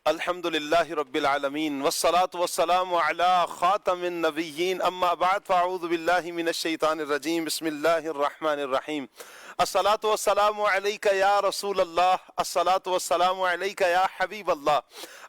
الحمدللہ رب العالمین والصلاة والسلام علی خاتم النبیین اما بعد فاعوذ باللہ من الشیطان الرجیم بسم اللہ الرحمن الرحیم الصلاة والسلام علیک یا رسول اللہ الصلاة والسلام علیک یا حبیب اللہ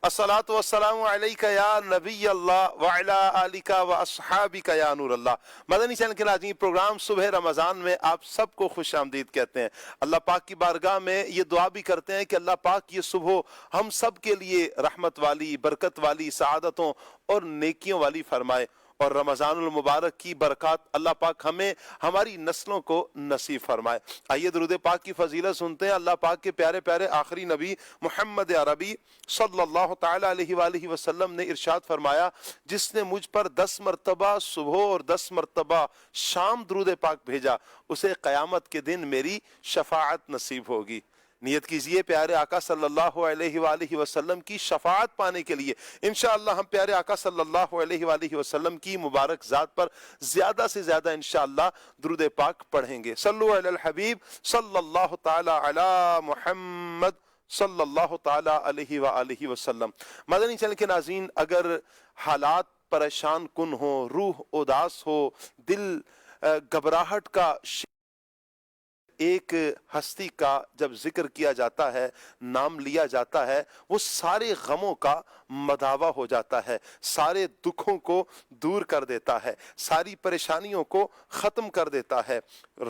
الصلاة والسلام علیک یا نبی اللہ وعلی آلک و اصحابک یا نور اللہ۔ مدنی چینل کے ناظرین، پروگرام صبح رمضان میں آپ سب کو خوش آمدید کہتے ہیں۔ اللہ پاک کی بارگاہ میں یہ دعا بھی کرتے ہیں کہ اللہ پاک یہ صبح ہم سب کے لیے رحمت والی، برکت والی، سعادتوں اور نیکیوں والی فرمائے، اور رمضان المبارک کی برکات اللہ پاک ہمیں ہماری نسلوں کو نصیب فرمائے۔ آئیے درود پاک کی فضیلت سنتے ہیں۔ اللہ پاک کے پیارے پیارے آخری نبی محمد عربی صلی اللہ تعالی علیہ وآلہ وسلم نے ارشاد فرمایا، جس نے مجھ پر 10 مرتبہ صبح اور 10 مرتبہ شام درود پاک بھیجا، اسے قیامت کے دن میری شفاعت نصیب ہوگی۔ نیت کیجئے پیارے آقا صلی اللہ علیہ وآلہ وسلم کی شفاعت پانے کے لیے۔ انشاءاللہ ہم پیارے آقا صلی اللہ علیہ وآلہ وسلم کی مبارک ذات پر زیادہ سے زیادہ انشاءاللہ درود پاک پڑھیں گے۔ صلو علی الحبیب صلی اللہ تعالی علی محمد صلی اللہ تعالی علیہ وآلہ وسلم۔ مدنی چینل کے ناظرین، اگر حالات پریشان کن ہو، روح اداس ہو، دل گھبراہٹ کا ایک ہستی کا جب ذکر کیا جاتا ہے، نام لیا جاتا ہے، وہ سارے غموں کا مداوا ہو جاتا ہے، سارے دکھوں کو دور کر دیتا ہے، ساری پریشانیوں کو ختم کر دیتا ہے،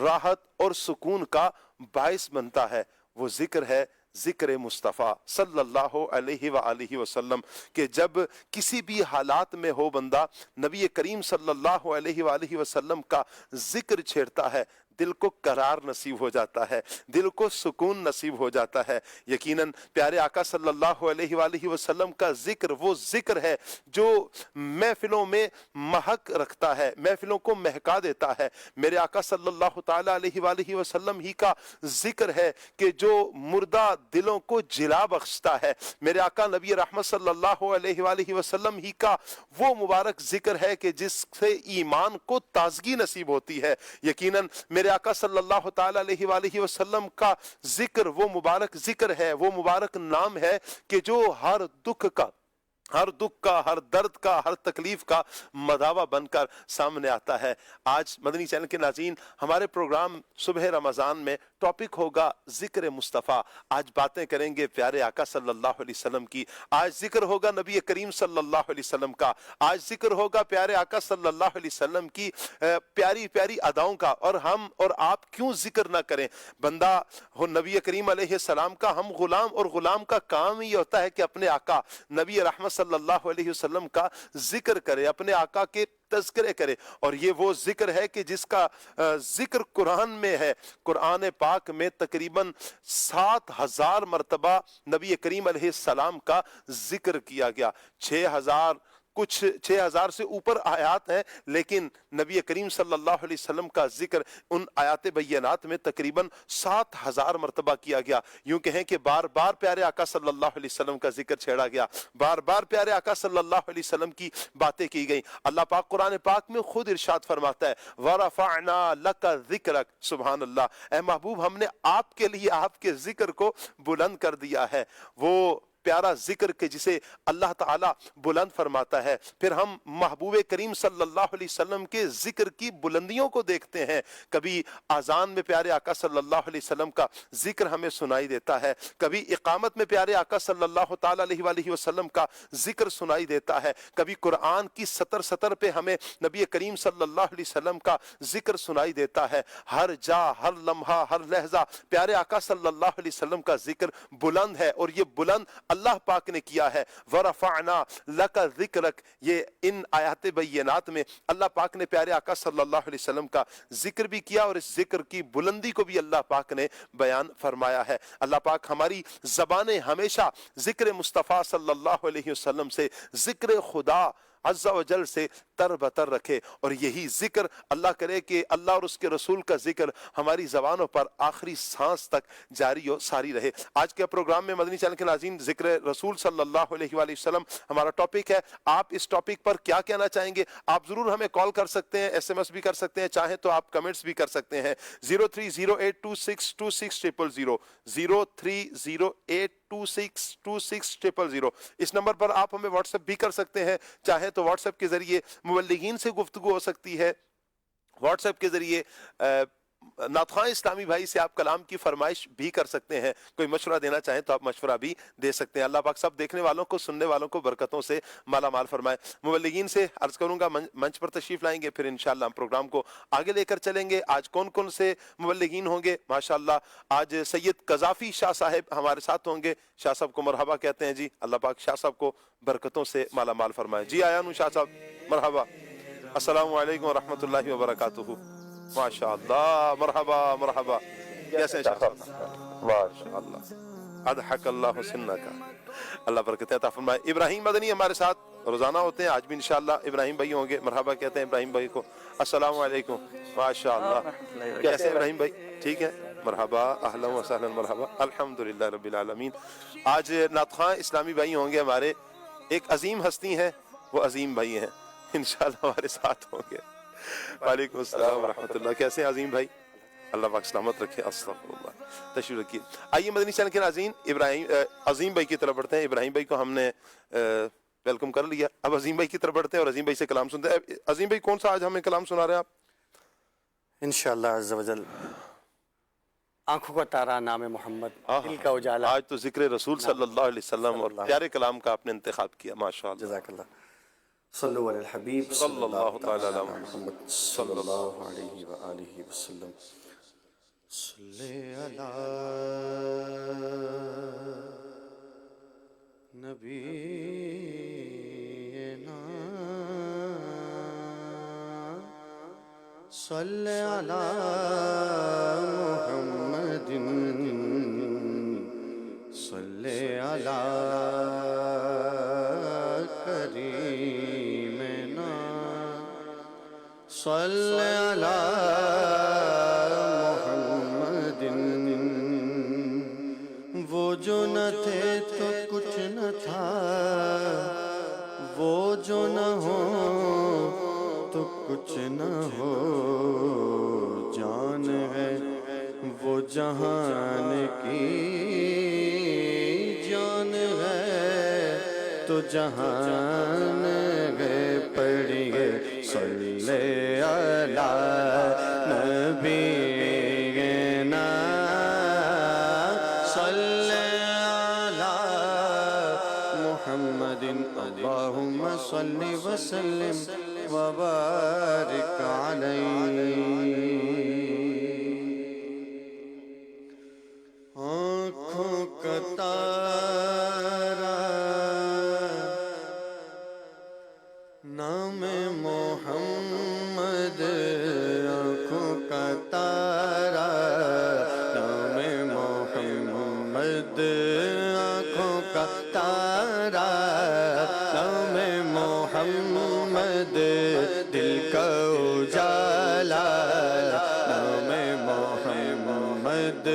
راحت اور سکون کا باعث بنتا ہے۔ وہ ذکر ہے ذکر مصطفیٰ صلی اللہ علیہ وآلہ وسلم، کہ جب کسی بھی حالات میں ہو بندہ نبی کریم صلی اللہ علیہ وآلہ وسلم کا ذکر چھیڑتا ہے، دل کو قرار نصیب ہو جاتا ہے، دل کو سکون نصیب ہو جاتا ہے۔ یقیناً پیارے آقا صلی اللہ علیہ وآلہ وسلم کا ذکر وہ ذکر ہے جو محفلوں میں مہک رکھتا ہے، محفلوں کو مہکا دیتا ہے۔ میرے آقا صلی اللہ تعالی علیہ وآلہ وسلم ہی کا ذکر ہے کہ جو مردہ دلوں کو جلا بخشتا ہے۔ میرے آقا نبی رحمت صلی اللہ علیہ وآلہ وسلم ہی کا وہ مبارک ذکر ہے کہ جس سے ایمان کو تازگی نصیب ہوتی ہے۔ یقیناً میرے آقا صلی اللہ تعالی علیہ وآلہ وسلم کا ذکر وہ مبارک ذکر ہے، وہ مبارک نام ہے کہ جو ہر دکھ کا، ہر درد کا، ہر تکلیف کا مداوا بن کر سامنے آتا ہے۔ آج مدنی چینل کے ناظرین، ہمارے پروگرام صبح رمضان میں ٹاپک ہوگا ذکر مصطفیٰ۔ آج باتیں کریں گے پیارے آقا صلی اللہ علیہ وسلم کی، آج ذکر ہوگا نبی کریم صلی اللہ علیہ وسلم کا، آج ذکر ہوگا پیارے آقا صلی اللہ علیہ وسلم کی پیاری پیاری اداؤں کا۔ اور ہم اور آپ کیوں ذکر نہ کریں؟ بندہ ہو نبی کریم علیہ السلام کا ہم غلام، اور غلام کا کام ہی ہوتا ہے کہ اپنے آقا نبی رحمت صلی اللہ علیہ وسلم کا ذکر کرے، اپنے آقا کے تذکرے کرے۔ اور یہ وہ ذکر ہے کہ جس کا ذکر قرآن میں ہے۔ قرآن پاک میں تقریباً 7000 مرتبہ نبی کریم علیہ السلام کا ذکر کیا گیا۔ 6000 سے اوپر آیات ہیں، لیکن نبی کریم صلی اللہ علیہ وسلم کا ذکر ان آیات بینات میں تقریباً 7000 مرتبہ کیا گیا۔ یوں کہیں کہ بار بار پیارے آقا صلی اللہ علیہ وسلم کا ذکر چھیڑا گیا، بار بار پیارے آقا صلی اللہ علیہ وسلم کی باتیں کی گئیں۔ اللہ پاک قرآن پاک میں خود ارشاد فرماتا ہے وَرَفَعْنَا لَكَ ذِكْرَكَ، سبحان اللہ، اے محبوب ہم نے آپ کے لیے آپ کے ذکر کو بلند کر دیا ہے۔ وہ پیارا ذکر کہ جسے اللہ تعالیٰ بلند فرماتا ہے۔ پھر ہم محبوب کریم صلی اللہ علیہ وسلم کے ذکر کی بلندیوں کو دیکھتے ہیں۔ کبھی اذان میں پیارے آقا صلی اللہ علیہ وسلم کا ذکر ہمیں سنائی دیتا ہے، کبھی اقامت میں پیارے آقا صلی اللہ تعالی علیہ وآلہ وسلم کا ذکر سنائی دیتا ہے، کبھی قرآن کی سطر پہ ہمیں نبی کریم صلی اللہ علیہ وسلم کا ذکر سنائی دیتا ہے۔ ہر جا، ہر لمحہ، ہر لحظہ پیارے آقا صلی اللہ علیہ وسلم کا ذکر بلند ہے، اور یہ بلند اللہ پاک نے کیا ہے۔ وَرَفَعْنَا لَكَ ذِكْرَكَ، یہ ان آیات بینات میں اللہ پاک نے پیارے آقا صلی اللہ علیہ وسلم کا ذکر بھی کیا، اور اس ذکر کی بلندی کو بھی اللہ پاک نے بیان فرمایا ہے۔ اللہ پاک ہماری زبانیں ہمیشہ ذکر مصطفیٰ صلی اللہ علیہ وسلم سے، ذکر خدا عز و جل سے تر بتر رکھے، اور یہی ذکر اللہ کرے کہ اللہ اور اس کے رسول کا ذکر ہماری زبانوں پر آخری سانس تک جاری و ساری رہے۔ آج کے پروگرام میں مدنی چینل کے ناظرین ذکر رسول صلی اللہ علیہ وآلہ وسلم ہمارا ٹاپک ہے۔ آپ اس ٹاپک پر کیا کہنا چاہیں گے؟ آپ ضرور ہمیں کال کر سکتے ہیں، ایس ایم ایس بھی کر سکتے ہیں، چاہیں تو آپ کمنٹس بھی کر سکتے ہیں۔ 0308262600 0308 0262600। اس نمبر پر آپ ہمیں واٹس ایپ بھی کر سکتے ہیں، چاہے تو واٹس ایپ کے ذریعے مبلغین سے گفتگو ہو سکتی ہے، واٹس ایپ کے ذریعے نعت خواں اسلامی بھائی سے آپ کلام کی فرمائش بھی کر سکتے ہیں، کوئی مشورہ دینا چاہیں تو آپ مشورہ بھی دے سکتے ہیں۔ اللہ پاک سب دیکھنے والوں کو، سننے والوں کو برکتوں سے مالا مال فرمائے۔ مبلغین سے عرض کروں گا منچ پر تشریف لائیں گے، پھر انشاءاللہ ہم پروگرام کو آگے لے کر چلیں گے۔ آج کون کون سے مبلغین ہوں گے؟ ماشاءاللہ آج سید قذافی شاہ صاحب ہمارے ساتھ ہوں گے۔ شاہ صاحب کو مرحبا کہتے ہیں جی، اللہ پاک شاہ صاحب کو برکتوں سے مالا مال فرمائے۔ جی آیا نو شاہ صاحب، مرحبا، السلام علیکم ورحمۃ اللہ وبرکاتہ۔ ماشاءاللہ، مرحبا مرحبا، کیسے ہیں شاہ صاحب؟ ماشاءاللہ، اضحک اللہ سنک، اللہ برکت عطا فرمائے۔ ابراہیم مدنی ہمارے ساتھ روزانہ ہوتے ہیں، آج بھی انشاءاللہ ابراہیم بھائی ہوں گے، مرحبا کہتے ہیں ابراہیم بھائی کو۔ السلام علیکم، ماشاءاللہ، کیسے ہیں ابراہیم بھائی؟ ٹھیک ہے، مرحبا، اہلا و سہلا، مرحبا، الحمدللہ رب العالمین۔ آج نعت خواں اسلامی بھائی ہوں گے ہمارے، ایک عظیم ہستی ہیں، وہ عظیم بھائی ہیں، انشاءاللہ ہمارے ساتھ ہوں گے۔ وعلیکم السلام ورحمۃ اللہ، کیسے ہیں عظیم بھائی؟ اللہ پاک سلامت رکھے، استغفر اللہ، تشریف رکھیے۔ آئیے مدنی چینل کے ناظرین، عظیم بھائی کی طرف بڑھتے ہیں۔ ابراہیم بھائی کو ہم نے ویلکم کر لیا، اب عظیم بھائی کی طرف بڑھتے ہیں اور عظیم بھائی سے کلام سنتے ہیں۔ عظیم بھائی کون سا آج ہمیں کلام سنا رہے ہیں آپ؟ انشاءاللہ عز و جل آنکھوں کا تارا نام محمد، دل کا اجالا۔ آج تو ذکر رسول صلی اللہ علیہ وسلم اور پیارے کلام کا آپ نے انتخاب کیا، ماشاءاللہ، جزاک اللہ۔ صلو علی الحبیب صلی اللہ تعالی علی محمد صلی اللہ علیہ وآلہ وسلم۔ صلی علی نبینا صلی علی محمد صلی علی کریمنا صلی علی محمد۔ وہ جو نہ تھے تو کچھ نہ تھا، وہ جو نہ ہو تو کچھ نہ ہو، جان ہے وہ جہان کی جان ہے تو جہان ہے، پڑھیے صلی علی نبینا صلی علی محمد، اللہم صلی وسلم وبارک علیہ۔ آنکھوں کا تارا نام محمد، آنکھوں کا تارا نام محمد، آنکھوں کا تارا نام محمد، دل کا اجالا نام محمد،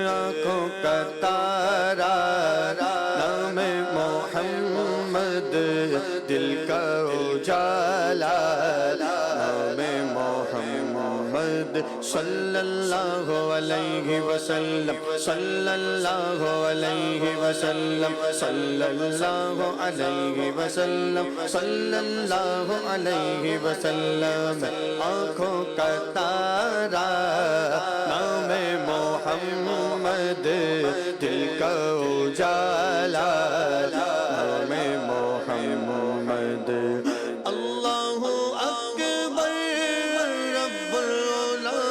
آنکھوں کا تارا نام محمد، دل کا اجالا نام محمد، صلی اللہ علیہ وسلم، صلی اللہ علیہ وسلم، صلی اللہ علیہ وسلم، صلی اللہ علیہ وسلم، آنکھوں کا تارا نام محمد، دل کا اجالا نام محمد، اللہ اکبر رب العلا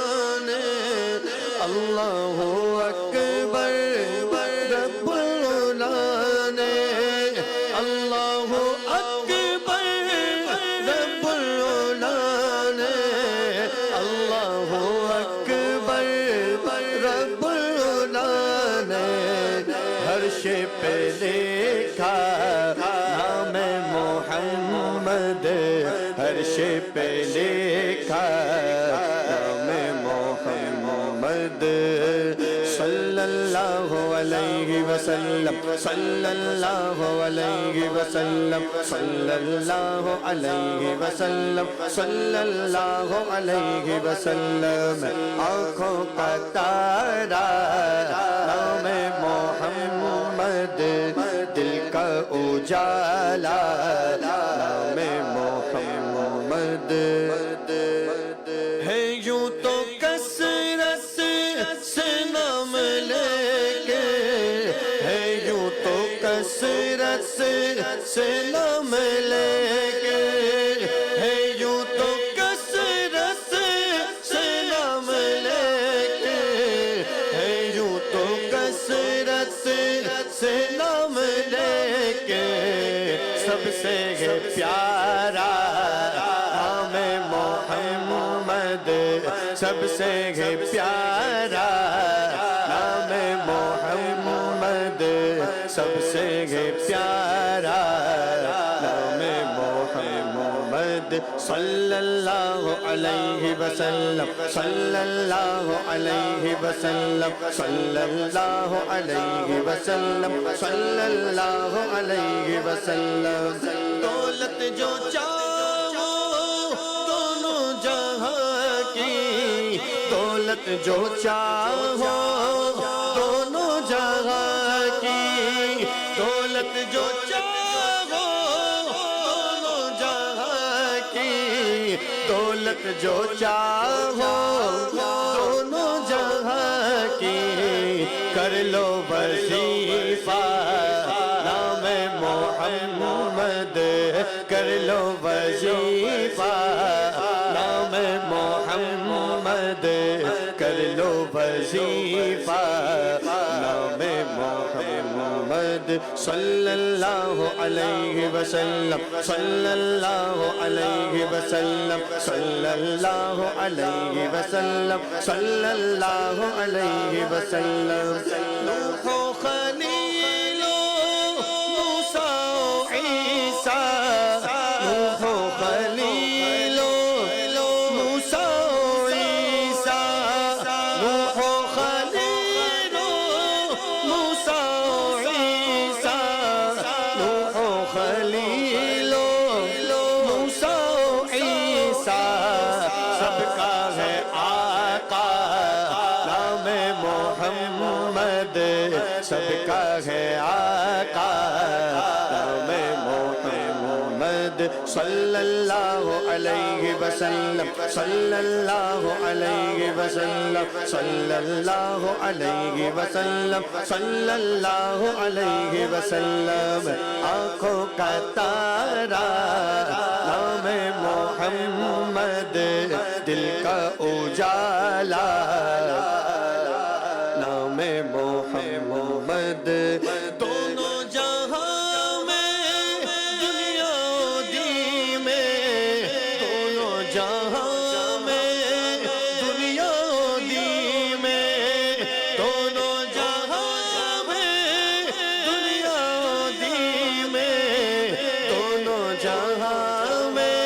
نے، اللہ اکبر رب العلا نے، اللہ اکبر رب العلا نے، اللہ اکبر رب العلا نے، ہر شے پہ لکھا نام محمد، ہر شے پہ لکھا نام محمد، صلی اللہ علیہ وسلم، صلی اللہ علیہ وسلم، صلی اللہ علیہ وسلم، صلی اللہ علیہ وسلم، آنکھوں کا تارا نام محمد، اجالا نام محمد ہے یوں تو کثرت سے نام لے کے ہے یوں تو کثرت سے نام لے کے ہے یوں تو کثرت سے نام لے کے ہے یوں تو کثرت سے نام لے کے سب سے ہے پیارا نام محمد سب سے ہے پیارا نام محمد سب سے ہے پیارا نام محمد صلی اللہ علیہ وسلم صلی اللہ علیہ وسلم صلی اللہ علیہ وسلم صلی اللہ علیہ وسلم دولت جو چاہو دونوں جہاں کی دولت جو چاہو دونوں جہاں کی دولت جو چاہو دونوں جہاں کی دولت جو چاہو دونوں جہاں کی کر لو وظیفہ نام محمد کر لو وظیفہ نام محمد کر لو وظیفہ نام محمد صلی اللہ علیہ وسلم صلی اللہ علیہ وسلم صلی اللہ علیہ وسلم صلی اللہ علیہ وسلم نوح و خلیل و موسیٰ و عیسیٰ نوح و خلیل و موسیٰ و عیسیٰ نوح و خلیل و موسیٰ و عیسیٰ نوح و خلیل و موسیٰ و عیسیٰ سب کا ہے آقا نام محمد سب کا ہے آقا نام محمد صلی اللہ علیہ وسلم صلی اللہ علیہ وسلم صلی اللہ علیہ وسلم صلی اللہ علیہ وسلم آنکھوں کا تارا نام محمد دل کا اجالا نام محمد دونوں جہاں میں دنیا و دین میں دونوں جہاں میں دنیا و دین میں دونوں جہاں میں دنیا و دین میں دونوں جہاں میں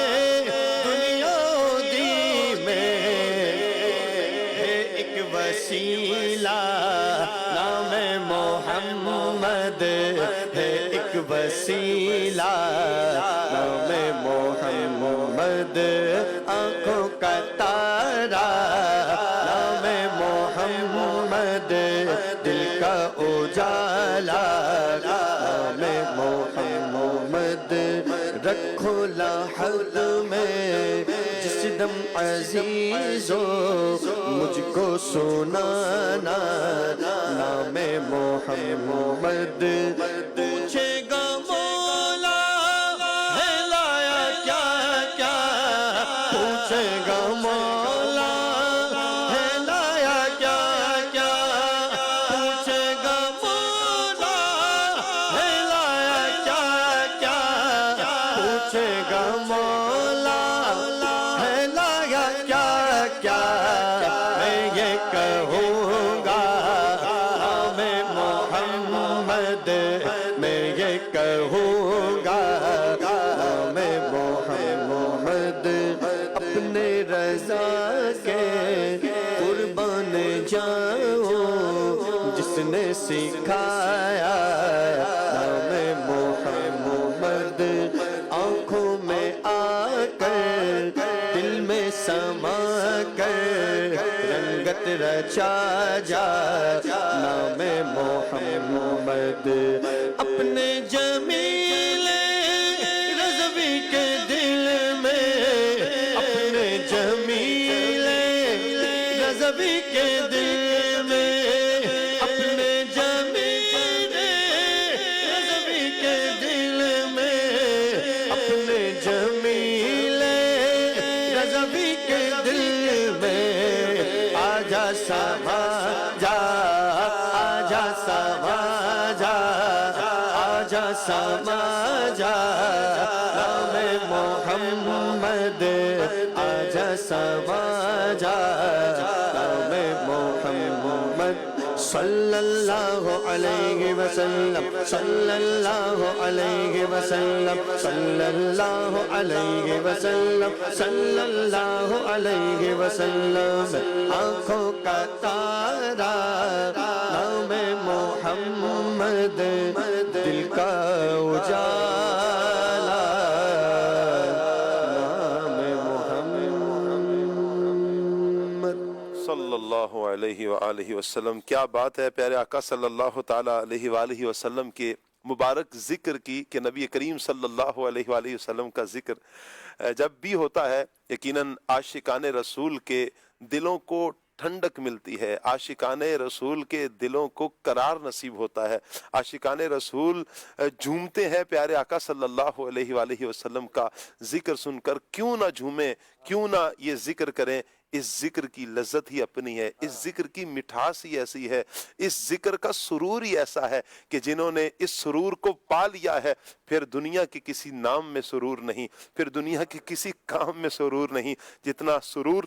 دنیا و دین میں ہے ایک وسیلہ نام محمد ہے ایک وسیلہ نام محمد آنکھوں کا تارا نام محمد دل کا اجالا نام محمد رکھو لاحق میں جس دم عزیزو مجھ کو سنانا نام محمد پوچھے گا مولا ہے لایا کیا کیا پوچھے گا مولا ہے لایا کیا کیا پوچھے گا مولا ہے لایا کیا کیا پوچھے گا مولا ہے لایا کیا کیا میں یہ کہوں گا نام محمد میں یہ کہوں گا نام محمد اپنے رضا کے قربان جاؤ جس نے سکھایا نام محمد آنکھوں میں آ کر دل میں سما کر رنگت رچا جا نام محمد اپنے جمیل سما جا نام محمد آجا سما جا نام محمد صلی اللہ علیہ وسلم صلی اللہ علیہ وسلم صلی اللہ علیہ وسلم صلی اللہ علیہ وسلم آنکھوں کا تارا نام محمد دل کا اجالا نام محمد صلی اللہ علیہ وآلہ وسلم. کیا بات ہے پیارے آقا صلی اللہ تعالیٰ علیہ وآلہ وسلم کے مبارک ذکر کی کہ نبی کریم صلی اللہ علیہ وآلہ وسلم کا ذکر جب بھی ہوتا ہے یقیناً عاشقان رسول کے دلوں کو ٹھنڈک ملتی ہے، عاشقان رسول کے دلوں کو قرار نصیب ہوتا ہے، عاشقان رسول جھومتے ہیں پیارے آقا صلی اللہ علیہ وآلہ وسلم کا ذکر سن کر. کیوں نہ جھومیں، کیوں نہ یہ ذکر کریں. اس ذکر کی لذت ہی اپنی ہے، اس ذکر کی مٹھاس ہی ایسی ہے، اس ذکر کا سرور ہی ایسا ہے کہ جنہوں نے اس سرور کو پا لیا ہے پھر دنیا کے کسی نام میں سرور نہیں، پھر دنیا کے کسی کام میں سرور نہیں جتنا سرور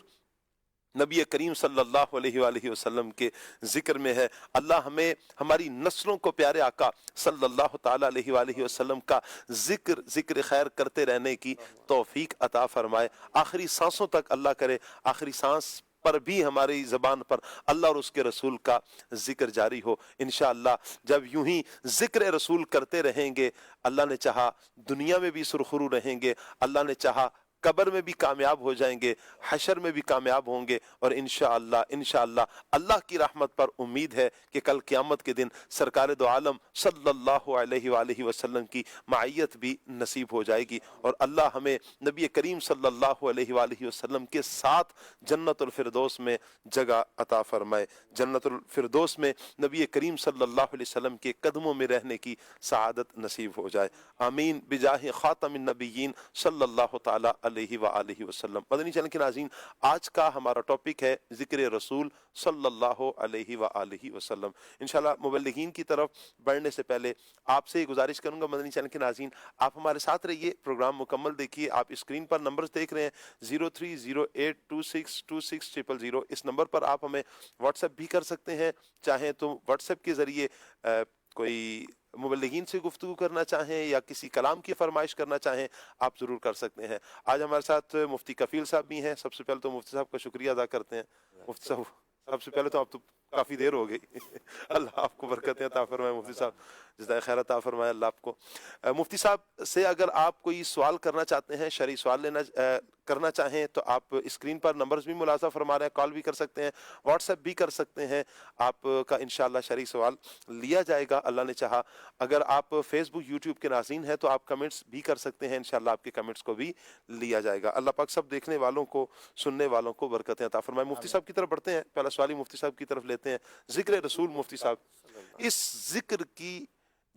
نبی کریم صلی اللہ علیہ وآلہ وسلم کے ذکر میں ہے. اللہ ہمیں ہماری نسلوں کو پیارے آقا صلی اللہ تعالیٰ علیہ وآلہ وسلم کا ذکر خیر کرتے رہنے کی توفیق عطا فرمائے. آخری سانسوں تک اللہ کرے آخری سانس پر بھی ہماری زبان پر اللہ اور اس کے رسول کا ذکر جاری ہو انشاءاللہ. جب یوں ہی ذکر رسول کرتے رہیں گے اللہ نے چاہا دنیا میں بھی سرخرو رہیں گے، اللہ نے چاہا قبر میں بھی کامیاب ہو جائیں گے، حشر میں بھی کامیاب ہوں گے، اور انشاءاللہ اللہ کی رحمت پر امید ہے کہ کل قیامت کے دن سرکار دو عالم صلی اللہ علیہ وآلہ وسلم کی معیت بھی نصیب ہو جائے گی، اور اللہ ہمیں نبی کریم صلی اللہ علیہ وآلہ وسلم کے ساتھ جنت الفردوس میں جگہ عطا فرمائے. جنت الفردوس میں نبی کریم صلی اللہ علیہ وسلم کے قدموں میں رہنے کی سعادت نصیب ہو جائے. آمین بجاہ خاتم النبیین صلی اللہ تعالی علیہ وآلہ وسلم. مدنی چینل کے ناظرین، آج کا ہمارا ٹاپک ہے ذکر رسول صلی اللہ علیہ وآلہ وسلم. انشاءاللہ مبلغین کی طرف بڑھنے سے پہلے آپ سے گزارش کروں گا مدنی چینل کے ناظرین آپ ہمارے ساتھ رہیے، پروگرام مکمل دیکھیے. آپ اسکرین پر نمبرز دیکھ رہے ہیں 0308262600. اس نمبر پر آپ ہمیں واٹس ایپ بھی کر سکتے ہیں، چاہیں تو واٹس ایپ کے ذریعے کوئی مبلغین سے گفتگو کرنا چاہیں یا کسی کلام کی فرمائش کرنا چاہیں آپ ضرور کر سکتے ہیں. آج ہمارے ساتھ مفتی کفیل صاحب بھی ہیں. سب سے پہلے تو مفتی صاحب کا شکریہ ادا کرتے ہیں. مفتی صاحب سب سے پہلے تو آپ تو کافی دیر ہو گئی، اللہ آپ کو برکتیں عطا فرمائے. مفتی صاحب جزائے خیر عطا فرمائے اللہ آپ کو. مفتی صاحب سے اگر آپ کوئی سوال کرنا چاہتے ہیں، شرعی سوال کرنا چاہیں تو آپ اسکرین پر نمبرز بھی ملاحظہ فرما رہے ہیں، کال بھی کر سکتے ہیں، واٹس ایپ بھی کر سکتے ہیں. آپ کا انشاءاللہ شرعی سوال لیا جائے گا اللہ نے چاہا. اگر آپ فیس بک یوٹیوب کے ناظرین ہیں تو آپ کمنٹس بھی کر سکتے ہیں، انشاءاللہ آپ کے کمنٹس کو بھی لیا جائے گا. اللہ پاک سب دیکھنے والوں کو سننے والوں کو برکتیں عطا فرمائے. مفتی صاحب کی طرف بڑھتے ہیں، پہلا سوالی مفتی صاحب کی طرف لیتے ہیں. ذکر رسول مفتی صاحب، اس ذکر کی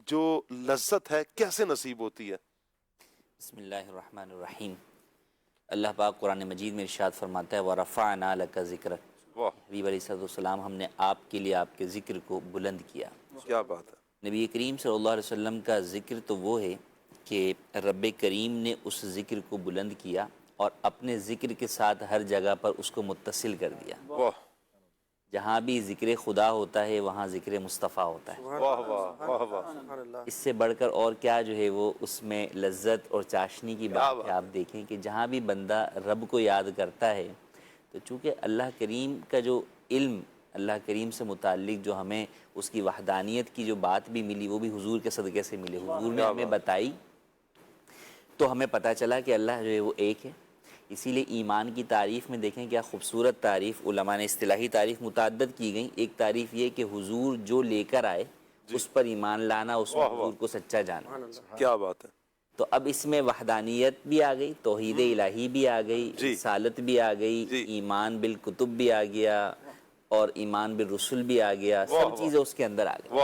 جو لذت ہے کیسے نصیب ہوتی ہے؟ بسم اللہ الرحمن الرحیم. اللہ پاک قرآن مجید میں ارشاد فرماتا ہے وَرَفَعْنَا لَكَ ذِكْرَكَ. حبیب علیہ السلام ہم نے آپ کے لیے آپ کے ذکر کو بلند کیا. کیا بات ہے. نبی کریم صلی اللہ علیہ وسلم کا ذکر تو وہ ہے کہ رب کریم نے اس ذکر کو بلند کیا اور اپنے ذکر کے ساتھ ہر جگہ پر اس کو متصل کر دیا. جہاں بھی ذکر خدا ہوتا ہے وہاں ذکر مصطفیٰ ہوتا ہے. واہ واہ واہ واہ. اس سے بڑھ کر اور کیا جو ہے وہ اس میں لذت اور چاشنی کی بات ہے. آپ دیکھیں کہ جہاں بھی بندہ رب کو یاد کرتا ہے تو چونکہ اللہ کریم کا جو علم اللہ کریم سے متعلق جو ہمیں اس کی وحدانیت کی جو بات بھی ملی وہ بھی حضور کے صدقے سے ملی، حضور نے ہمیں بتائی تو ہمیں پتہ چلا کہ اللہ جو ہے وہ ایک ہے. اسی لیے ایمان کی تعریف میں دیکھیں کیا خوبصورت تعریف علماء نے اصطلاحی تعریف متعدد کی گئیں. ایک تعریف یہ کہ حضور جو لے کر آئے اس پر ایمان لانا، اس میں حضور کو سچا جانا. کیا بات ہے. تو اب اس میں وحدانیت بھی آ گئی، توحید الہی بھی آ گئی، رسالت بھی آ گئی، ایمان بالکتب بھی آ گیا اور ایمان بالرسل بھی آ گیا. سب چیزیں اس کے اندر آ گئی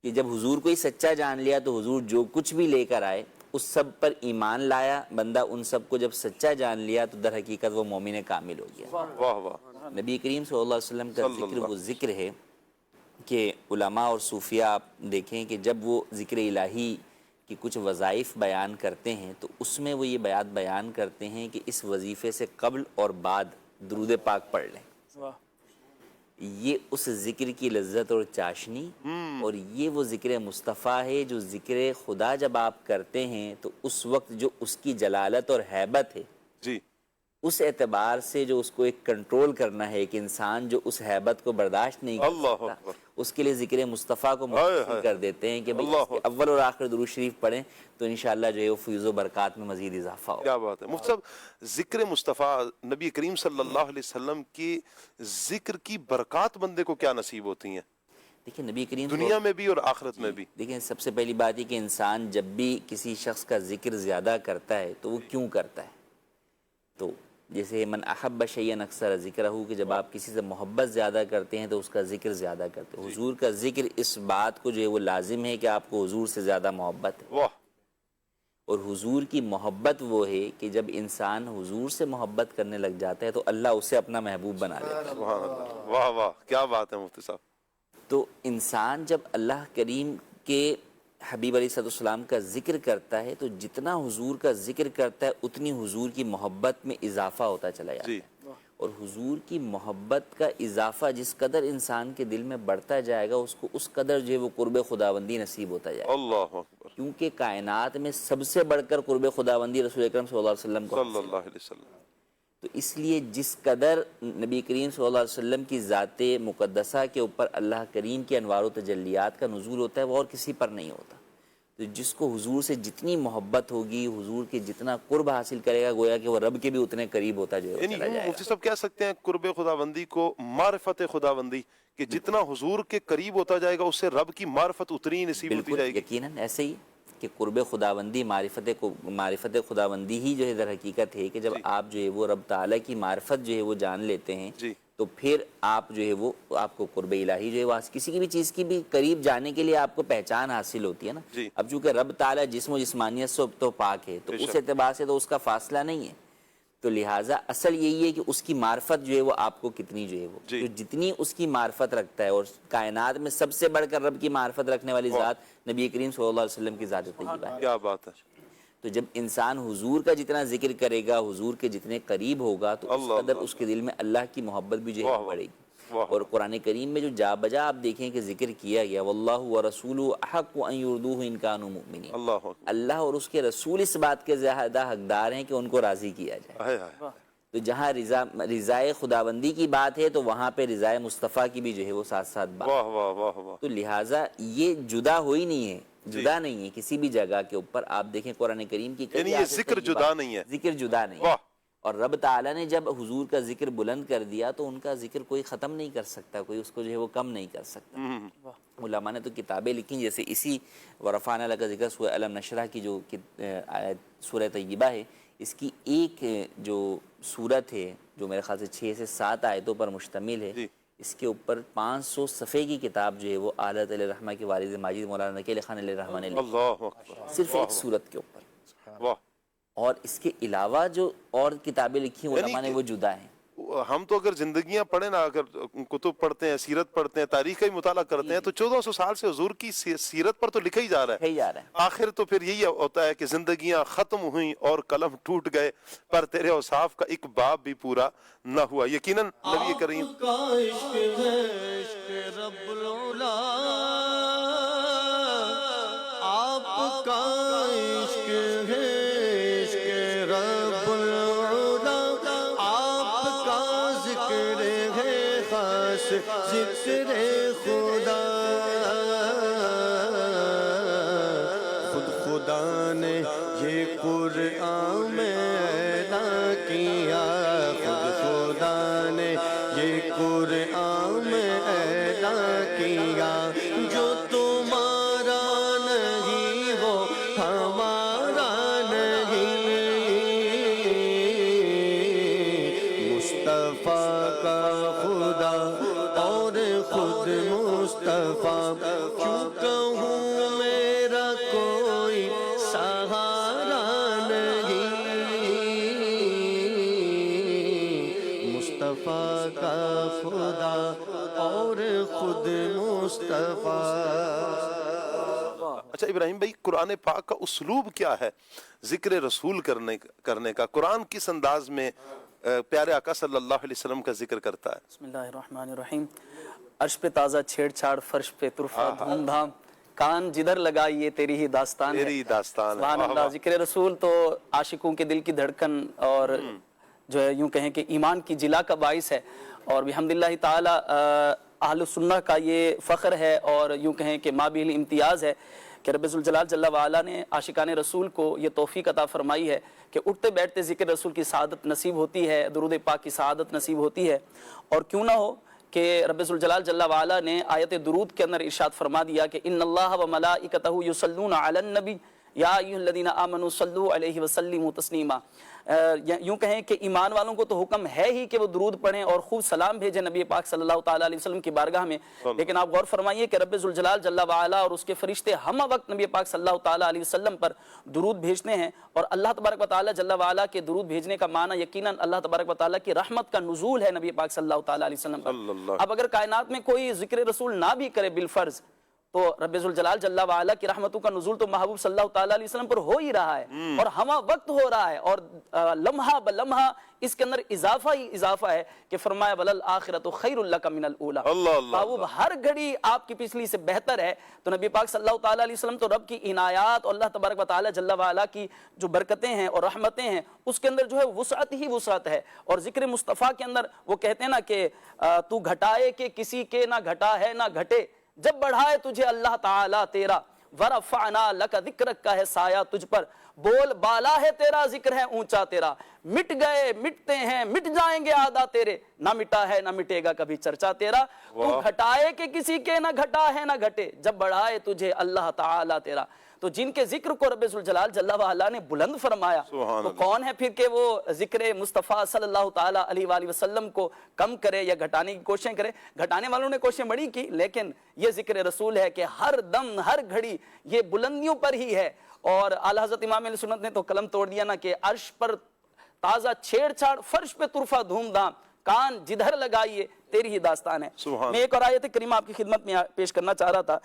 کہ جب حضور کو ہی سچا جان لیا تو حضور جو کچھ بھی لے کر آئے اس سب پر ایمان لایا بندہ. ان سب کو جب سچا جان لیا تو در حقیقت وہ مومن کامل ہو گیا. نبی کریم صلی اللہ علیہ وسلم کا ذکر وہ ذکر ہے کہ علماء اور صوفیاء آپ دیکھیں کہ جب وہ ذکر الہی کہ کچھ وظائف بیان کرتے ہیں تو اس میں وہ یہ بیان کرتے ہیں کہ اس وظیفے سے قبل اور بعد درود پاک پڑھ لیں. یہ اس ذکر کی لذت اور چاشنی اور یہ وہ ذکر مصطفیٰ ہے جو ذکر خدا جب آپ کرتے ہیں تو اس وقت جو اس کی جلالت اور ہیبت ہے جی اس اعتبار سے جو اس کو ایک کنٹرول کرنا ہے ایک انسان جو اس ہیبت کو برداشت نہیں کر اللہ سکتا اکبر. اس کے لیے ذکر مصطفیٰ کو مختصر کر دیتے ہیں کہ بھئی اس کے اول اور آخر درود شریف پڑھیں تو انشاءاللہ جو ہے وہ فیض و برکات میں مزید اضافہ ہوگا. کیا بات ہے مفتی صاحب. ذکر مصطفیٰ نبی کریم صلی اللہ علیہ وسلم کی ذکر کی برکات بندے کو کیا نصیب ہوتی ہیں دیکھیں نبی کریم دنیا میں بھی اور آخرت میں بھی؟ دیکھیں سب سے پہلی بات یہ کہ انسان جب بھی کسی شخص کا ذکر زیادہ کرتا ہے تو وہ کیوں کرتا ہے. تو جیسے من احب شیئا اکثر ذکرہ کہ جب آپ کسی سے محبت زیادہ کرتے ہیں تو اس کا ذکر زیادہ کرتے ہیں. حضور کا ذکر اس بات کو جو ہے وہ لازم ہے کہ آپ کو حضور سے زیادہ محبت ہے. واہ. اور حضور کی محبت وہ ہے کہ جب انسان حضور سے محبت کرنے لگ جاتا ہے تو اللہ اسے اپنا محبوب بنا لیتا ہے. سبحان اللہ. واہ واہ کیا بات ہے مفتی صاحب. تو انسان جب اللہ کریم کے حبیب علیہ السلام کا ذکر کرتا ہے تو جتنا حضور کا ذکر کرتا ہے اتنی حضور کی محبت میں اضافہ ہوتا چلا جاتا ہے. اور حضور کی محبت کا اضافہ جس قدر انسان کے دل میں بڑھتا جائے گا اس کو اس قدر جو ہے وہ قرب خداوندی نصیب ہوتا جائے گا. اللہ اکبر. کیونکہ کائنات میں سب سے بڑھ کر قرب خداوندی رسول اکرم صلی اللہ علیہ وسلم کو صلی اللہ علیہ وسلم. تو اس لیے جس قدر نبی کریم صلی اللہ علیہ وسلم کی ذات مقدسہ کے اوپر اللہ کریم کے انوار و تجلیات کا نزول ہوتا ہے وہ اور کسی پر نہیں ہوتا. تو جس کو حضور سے جتنی محبت ہوگی حضور کے جتنا قرب حاصل کرے گا گویا کہ وہ رب کے بھی اتنے قریب ہوتا جو ہے یعنی چلا جائے مفتی گا. صاحب کہہ سکتے ہیں قرب خداوندی کو معرفت خداوندی کہ جتنا حضور کے قریب ہوتا جائے گا اس سے رب کی معرفت اتنی ہی نصیب ہوتی جائے بالکل گی. یقیناً ایسے ہی کہ قرب خداوندی معرفت خداوندی ہی جو ہے در حقیقت ہے کہ جب آپ جو ہے وہ رب تعالیٰ کی معرفت جو ہے وہ جان لیتے ہیں جی تو پھر آپ جو ہے وہ آپ کو قرب الہی جو ہے وہ کسی کی بھی چیز کی بھی قریب جانے کے لیے آپ کو پہچان حاصل ہوتی ہے نا. جی. اب چونکہ رب تعالیٰ جسم و جسمانیت سے تو پاک ہے تو اس اعتبار سے تو اس کا فاصلہ نہیں ہے. تو لہٰذا اصل یہی ہے کہ اس کی معرفت جو ہے وہ آپ کو کتنی جو ہے وہ جو جتنی اس کی معرفت رکھتا ہے. اور کائنات میں سب سے بڑھ کر رب کی معرفت رکھنے والی ذات نبی کریم صلی اللہ علیہ وسلم کی ذات طیبہ ہے. کیا بات ہے. تو جب انسان حضور کا جتنا ذکر کرے گا حضور کے جتنے قریب ہوگا تو اس قدر اس کے دل میں اللہ کی محبت بھی جو ہے بڑھے گی. اور قرآن کریم میں جو جا بجا آپ دیکھیں کہ ذکر کیا گیا واللہ ورسولہ احق ان یرضوہ ان کانوا مؤمنین. اللہ اور اس کے رسول اس بات کے زیادہ حقدار ہیں کہ ان کو راضی کیا جائے. تو جہاں رضائے خداوندی کی بات ہے تو وہاں پہ رضائے مصطفیٰ کی بھی جو ہے وہ ساتھ ساتھ بات. تو لہٰذا یہ جدا ہوئی نہیں ہے جدا نہیں ہے کسی بھی جگہ کے اوپر. آپ دیکھیں قرآن کریم کی یعنی یہ ذکر جدا نہیں ہے. ذکر جدا نہیں ہے. اور رب تعالیٰ نے جب حضور کا ذکر بلند کر دیا تو ان کا ذکر کوئی ختم نہیں کر سکتا کوئی اس کو جو ہے وہ کم نہیں کر سکتا. علماء نے تو کتابیں لکھی جیسے اسی ورفعنا لک ذکرک سورہ الم نشرح کی جو سورہ طیبہ ہے اس کی ایک جو صورت ہے جو میرے خیال سے 6 سے 7 آیتوں پر مشتمل ہے اس کے اوپر 500 صفحے کی کتاب جو ہے وہ اعلیٰ علیہ الرحمہ کے والد ماجد مولانا نقیل خان علیہ الرحمہ نے لکھی صرف ایک صورت کے اوپر. اور اس کے علاوہ جو اور کتابیں لکھی علماء نے وہ جدا ہیں. ہم تو اگر زندگیاں پڑھیں نا اگر کتب پڑھتے ہیں سیرت پڑھتے ہیں تاریخ کا ہی مطالعہ کرتے ہیں تو 1400 سال سے حضور کی سیرت پر تو لکھا ہی جا رہا ہے. آخر تو پھر یہی ہوتا ہے کہ زندگیاں ختم ہوئیں اور قلم ٹوٹ گئے پر تیرے اوصاف کا ایک باب بھی پورا نہ ہوا. یقیناً نبی کریم آپ کا عشق ہے عشق رب العلا آپ کا ذکر ہے خاص ذکر خدا خود خدا نے یہ قرآن میں اعلان کیا خود خدا نے یہ قرآن میں اعلان کیا جو تمہارا نہیں وہ ہمارا نہیں مصطفیٰ کا خدا اور خود مصطفیٰ کیوں کہوں میرا کوئی سہارا نہیں مصطفیٰ کا خدا اور خود مصطفیٰ. اچھا ابراہیم بھائی، قرآن پاک کا اسلوب کیا ہے ذکر رسول کرنے کا؟ قرآن کس انداز میں پیارے آقا صلی اللہ علیہ وسلم کا ذکر کرتا ہے؟ بسم اللہ الرحمن الرحیم۔ عرش پہ تازہ چھیڑ چھاڑ، فرش پہ طرفہ دھوم دھام، کان جدھر لگا یہ تیری ہی داستان ہے۔ تیری داستان ہے، سبحان اللہ۔ ذکر رسول تو عاشقوں کے دل کی دھڑکن اور جو ہے یوں کہیں کہ ایمان کی جلا کا باعث ہے، اور بحمداللہ تعالی اہل سنہ کا یہ فخر ہے اور یوں کہیں کہ مابعل امتیاز ہے کہ رب ذوالجلال جل وعلا نے عاشقان رسول کو یہ توفیق عطا فرمائی ہے کہ اٹھتے بیٹھتے ذکر رسول کی سعادت نصیب ہوتی ہے، درود پاک کی سعادت نصیب ہوتی ہے۔ اور کیوں نہ ہو کہ رب ذوالجلال جل وعلا نے آیت درود کے اندر ارشاد فرما دیا کہ ان اللہ و ملائکتہ یصلون علی النبی یا ایھا الذین آمنوا صلوا علیہ وسلموا تسلیما۔ یوں کہیں کہ ایمان والوں کو تو حکم ہے ہی کہ وہ درود پڑھیں اور خوب سلام بھیجیں نبی پاک صلی اللہ تعالیٰ علیہ وسلم کی بارگاہ میں، لیکن آپ غور فرمائیے کہ رب ذوالجلال جل وعلا اور اس کے فرشتے ہم وقت نبی پاک صلی اللہ تعالیٰ علیہ وسلم پر درود بھیجتے ہیں، اور اللہ تبارک و تعالیٰ جل وعلا کے درود بھیجنے کا معنی یقیناً اللہ تبارک و تعالیٰ کی رحمت کا نزول ہے نبی پاک صلی اللہ تعالیٰ علیہ وسلم پر۔ اب اگر کائنات میں کوئی ذکر رسول نہ بھی کرے بالفرض، تو رب ذوالجلال جل وعلا کی رحمتوں کا نزول تو محبوب صلی اللہ تعالیٰ علیہ وسلم پر ہو ہی رہا ہے، اور ہمہ وقت ہو رہا ہے، اور لمحہ بلمحہ اس کے اندر اضافہ ہی اضافہ ہے کہ فرمایا وَلَلْآخِرَةُ خَيْرٌ لَكَ مِنَ الْأُولَىٰ۔ محبوب ہر گھڑی آپ کی پچھلی سے بہتر ہے، تو نبی پاک صلی اللہ تعالیٰ علیہ وسلم تو رب کی عنایات اور اللہ تبارک و تعالیٰ جل وعلا کی جو برکتیں ہیں اور رحمتیں ہیں اس کے اندر جو ہے وسعت ہی وسعت ہے۔ اور ذکر مصطفیٰ کے اندر وہ کہتے ہیں نا کہ تو گھٹائے کہ کسی کے نہ گھٹا ہے نہ گھٹے، جب بڑھائے تجھے اللہ تعالیٰ تیرا، ورفعنا لک ذکرک کا ہے سایہ تجھ پر، بول بالا ہے تیرا، ذکر ہے اونچا تیرا، مٹ گئے مٹتے ہیں مٹ جائیں گے آدھا تیرے، نہ مٹا ہے نہ مٹے گا کبھی چرچا تیرا، تو گھٹائے کہ کسی کے نہ گھٹا ہے نہ گھٹے، جب بڑھائے تجھے اللہ تعالیٰ تیرا۔ تو جن کے ذکر کو رب ذوالجلال جل وعلا نے بلند فرمایا، تو کون ہے پھر کہ وہ ذکر مصطفیٰ صلی اللہ تعالیٰ علیہ وآلہ وسلم کو کم کرے یا گھٹانے کی کوششیں کرے؟ گھٹانے والوں نے کوششیں بڑی کی، لیکن یہ ذکر رسول ہے کہ ہر دم ہر گھڑی یہ بلندیوں پر ہی ہے۔ اور اعلیٰ حضرت امام اہل سنت نے تو قلم توڑ دیا نا کہ عرش پر تازہ چھیڑ چھاڑ، فرش پہ طرفہ دھوم دھام، کان جدھر لگائیے تیری ہی داستان ہے۔ میں ایک اور آیت کریمہ آپ کی خدمت میں پیش کرنا چاہ رہا تھا۔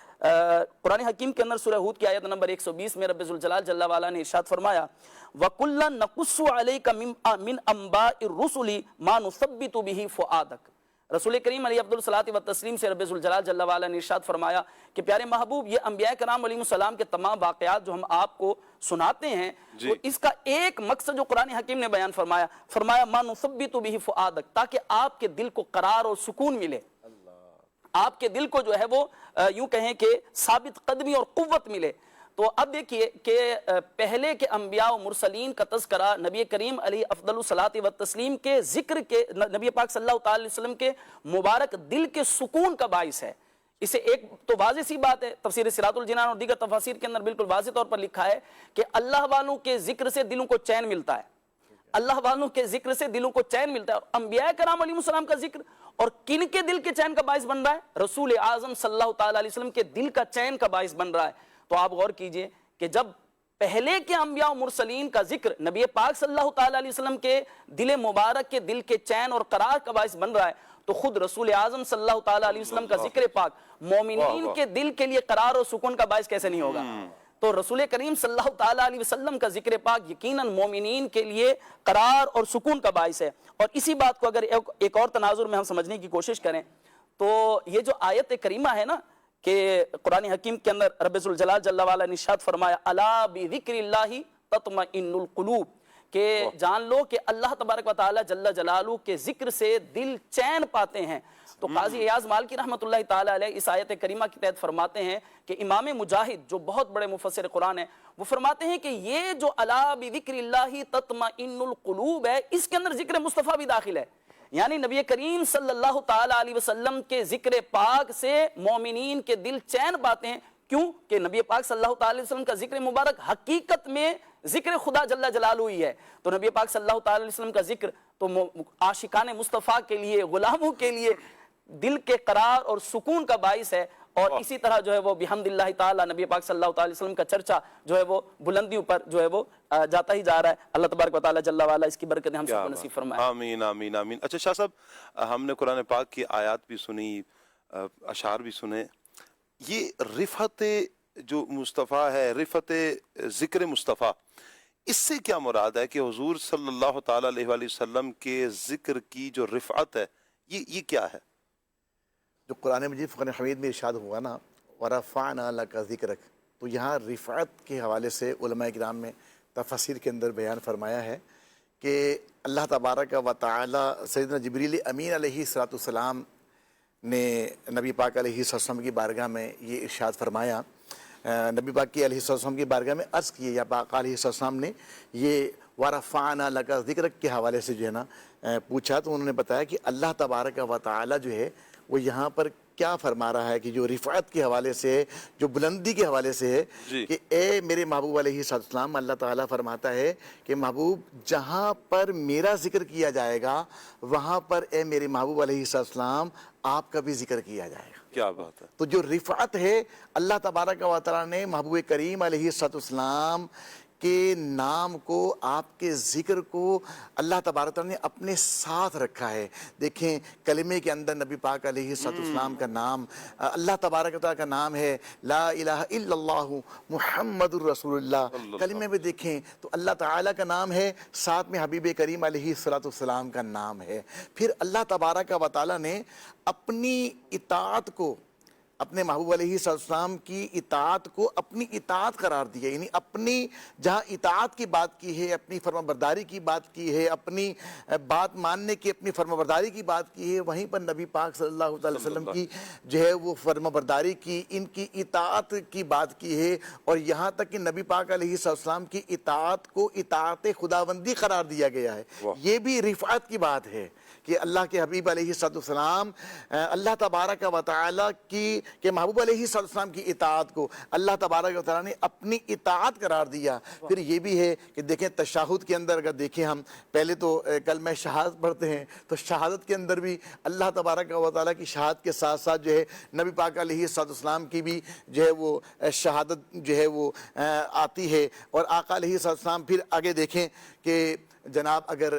قرآن حکیم کے اندر سورہ ہود کی آیت نمبر 120 میں رب ذوالجلال جل وعلا نے ارشاد فرمایا وَكُلًّا نَقُصُّ عَلَيْكَ مِنْ أَنْبَاءِ الرُّسُلِ مَا نُثَبِّتُ بِهِ فُؤَادَكَ۔ رسول کریم علیہ افضل التسلیم سے رب ذوالجلال جل وعلا نے ارشاد فرمایا کہ پیارے محبوب، یہ انبیاء کرام علیہ السلام کے تمام واقعات جو ہم آپ کو سناتے ہیں، تو اس کا ایک مقصد جو قرآن حکیم نے بیان فرمایا مَا نُثَبِّتُ بِهِ فُؤَادَكَ، تاکہ آپ کے دل کو قرار اور سکون ملے، آپ کے دل کو جو ہے وہ یوں کہیں کہ ثابت قدمی اور قوت ملے۔ تو اب دیکھیے کہ پہلے کے انبیاء و مرسلین کا تذکرہ نبی کریم علیہ افضل الصلاۃ والتسلیم کے ذکر کے، نبی پاک صلی اللہ تعالی وسلم کے مبارک دل کے سکون کا باعث ہے۔ اسے ایک تو واضح سی بات ہے، تفسیر صراط الجنان اور دیگر تفاسیر کے اندر بالکل واضح طور پر لکھا ہے کہ اللہ والوں کے ذکر سے دلوں کو چین ملتا ہے، اللہ والوں کے ذکر سے دلوں کو چین ملتا ہے۔ اور انبیاء کرام علیہ السلام کا ذکر اور کن کے دل کے چین کا باعث بن رہا ہے؟ رسول اعظم صلی اللہ تعالی علیہ وسلم کے دل کا چین کا باعث بن رہا ہے۔ تو آپ غور کیجئے کہ جب پہلے کے انبیاء و مرسلین کا ذکر نبی پاک صلی اللہ تعالی علیہ وسلم کے دل مبارک کے دل کے چین اور قرار کا باعث بن رہا ہے، تو خود رسول اعظم صلی اللہ تعالی علیہ وسلم کا ذکر پاک مومنین کے دل کے لیے قرار اور سکون کا باعث کیسے نہیں ہوگا؟ تو رسول کریم صلی اللہ تعالی علیہ وسلم کا ذکر پاک یقیناً مومنین کے لیے قرار اور سکون کا باعث ہے۔ اور اسی بات کو اگر ایک اور تناظر میں ہم سمجھنے کی کوشش کریں تو یہ جو آیت کریمہ ہے نا کہ قرآن حکیم کے اندر رب ذوالجلال جل وعلا نے ارشاد فرمایا الا بذکر اللہ تطمئن القلوب، کہ جان لو کہ اللہ تبارک و تعالی جل جلالہ کے ذکر سے دل چین پاتے ہیں۔ تو قاضی ایاز مالکی رحمۃ اللہ تعالی علیہ اس آیت کریمہ کے تحت فرماتے ہیں کہ امام مجاہد جو بہت بڑے مفسر قرآن ہیں وہ فرماتے ہیں کہ یہ جو الا بذکر اللہ تطمئن القلوب ہے، اس کے اندر ذکر مصطفیٰ بھی داخل ہے، یعنی نبی کریم صلی اللہ تعالی علیہ وسلم کے ذکر پاک سے مومنین کے دل چین پاتے ہیں۔ کیوں کہ نبی پاک صلی اللہ تعالی وسلم کا ذکر مبارک حقیقت میں ذکر خدا جل جلالہ ہی ہے۔ تو نبی پاک صلی اللہ تعالی وسلم کا ذکر تو عاشقان مصطفیٰ کے لیے، غلاموں کے لیے دل کے قرار اور سکون کا باعث ہے۔ اور اسی طرح جو ہے وہ بحمداللہ تعالی نبی پاک صلی اللہ تعالی وسلم کا چرچا جو ہے وہ بلندیوں پر جو ہے وہ جاتا ہی جا رہا ہے۔ اللہ تبارک و تعالی جل وعلا اس کی برکتیں ہم سب کو نصیب فرمائے۔ آمین آمین آمین۔ اچھا شاہ صاحب، ہم نے قرآن پاک کی آیات بھی سنی، اشعار بھی سنے، یہ رفعت جو مصطفیٰ ہے، رفت ذکر مصطفیٰ، اس سے کیا مراد ہے کہ حضور صلی اللہ تعالیٰ علیہ وآلہ وسلم کے ذکر کی جو رفعت ہے یہ کیا ہے؟ جو قرآن مجید فرقان حمید میں ارشاد ہوا نا وَرَفَعْنَا لَكَ ذِكْرَكَ، تو یہاں رفعت کے حوالے سے علماء کرام میں تفسیر کے اندر بیان فرمایا ہے کہ اللہ تبارک و تعالی سیدنا جبریل امین علیہ السلام نے نبی پاک علیہ السلام کی بارگاہ میں یہ ارشاد فرمایا، نبی پاک کی علیہ السلام کی بارگاہ میں عرض کیے یا پاک علیہ السلام نے یہ وَرَفَعْنَا لَكَ ذِكْرَكَ کے حوالے سے جو ہے نا پوچھا، تو انہوں نے بتایا کہ اللہ تبارک و تعالی جو ہے وہ یہاں پر کیا فرما رہا ہے کہ جو رفعت کے حوالے سے، جو بلندی کے حوالے سے ہے کہ اے میرے محبوب علیہ السلام، اللہ تعالیٰ فرماتا ہے کہ محبوب جہاں پر میرا ذکر کیا جائے گا وہاں پر اے میرے محبوب علیہ السلام آپ کا بھی ذکر کیا جائے گا۔ کیا بات ہے! تو جو رفعت ہے اللہ تبارک و تعالیٰ نے محبوب کریم علیہ السلام کے نام کو، آپ کے ذکر کو اللہ تبارک و تعالیٰ نے اپنے ساتھ رکھا ہے۔ دیکھیں کلمے کے اندر نبی پاک علیہ السلام کا نام، اللہ تبارک و تعالیٰ کا نام ہے لا الہ الا اللہ محمد الرسول اللہ، کلمے میں دیکھیں تو اللہ تعالیٰ کا نام ہے، ساتھ میں حبیب کریم علیہ السلام کا نام ہے۔ پھر اللہ تبارک و تعالیٰ نے اپنی اطاعت کو، اپنے محبوب علیہ السلام کی اطاعت کو اپنی اطاعت قرار دیا، یعنی اپنی جہاں اطاعت کی بات کی ہے، اپنی فرمانبرداری کی بات کی ہے، اپنی بات ماننے کی، اپنی فرمانبرداری کی بات کی ہے، وہیں پر نبی پاک صلی اللہ علیہ وسلم کی جو ہے وہ فرمانبرداری کی، ان کی اطاعت کی بات کی ہے، اور یہاں تک کہ نبی پاک علیہ السلام کی اطاعت کو اطاعت خداوندی قرار دیا گیا ہے۔ یہ بھی رفعت کی بات ہے کہ اللہ کے حبیب علیہ السلام، اللہ تبارک و تعالیٰ کی کہ محبوب علیہ السلام کی اطاعت کو اللہ تبارک و تعالیٰ نے اپنی اطاعت قرار دیا۔ پھر یہ بھی ہے کہ دیکھیں تشہد کے اندر اگر دیکھیں ہم پہلے تو کلمہ شہادت پڑھتے ہیں، تو شہادت کے اندر بھی اللہ تبارک و تعالیٰ کی شہادت کے ساتھ ساتھ جو ہے نبی پاک علیہ السلام کی بھی جو ہے وہ شہادت جو ہے وہ آتی ہے، اور آقا علیہ السلام پھر آگے دیکھیں کہ جناب اگر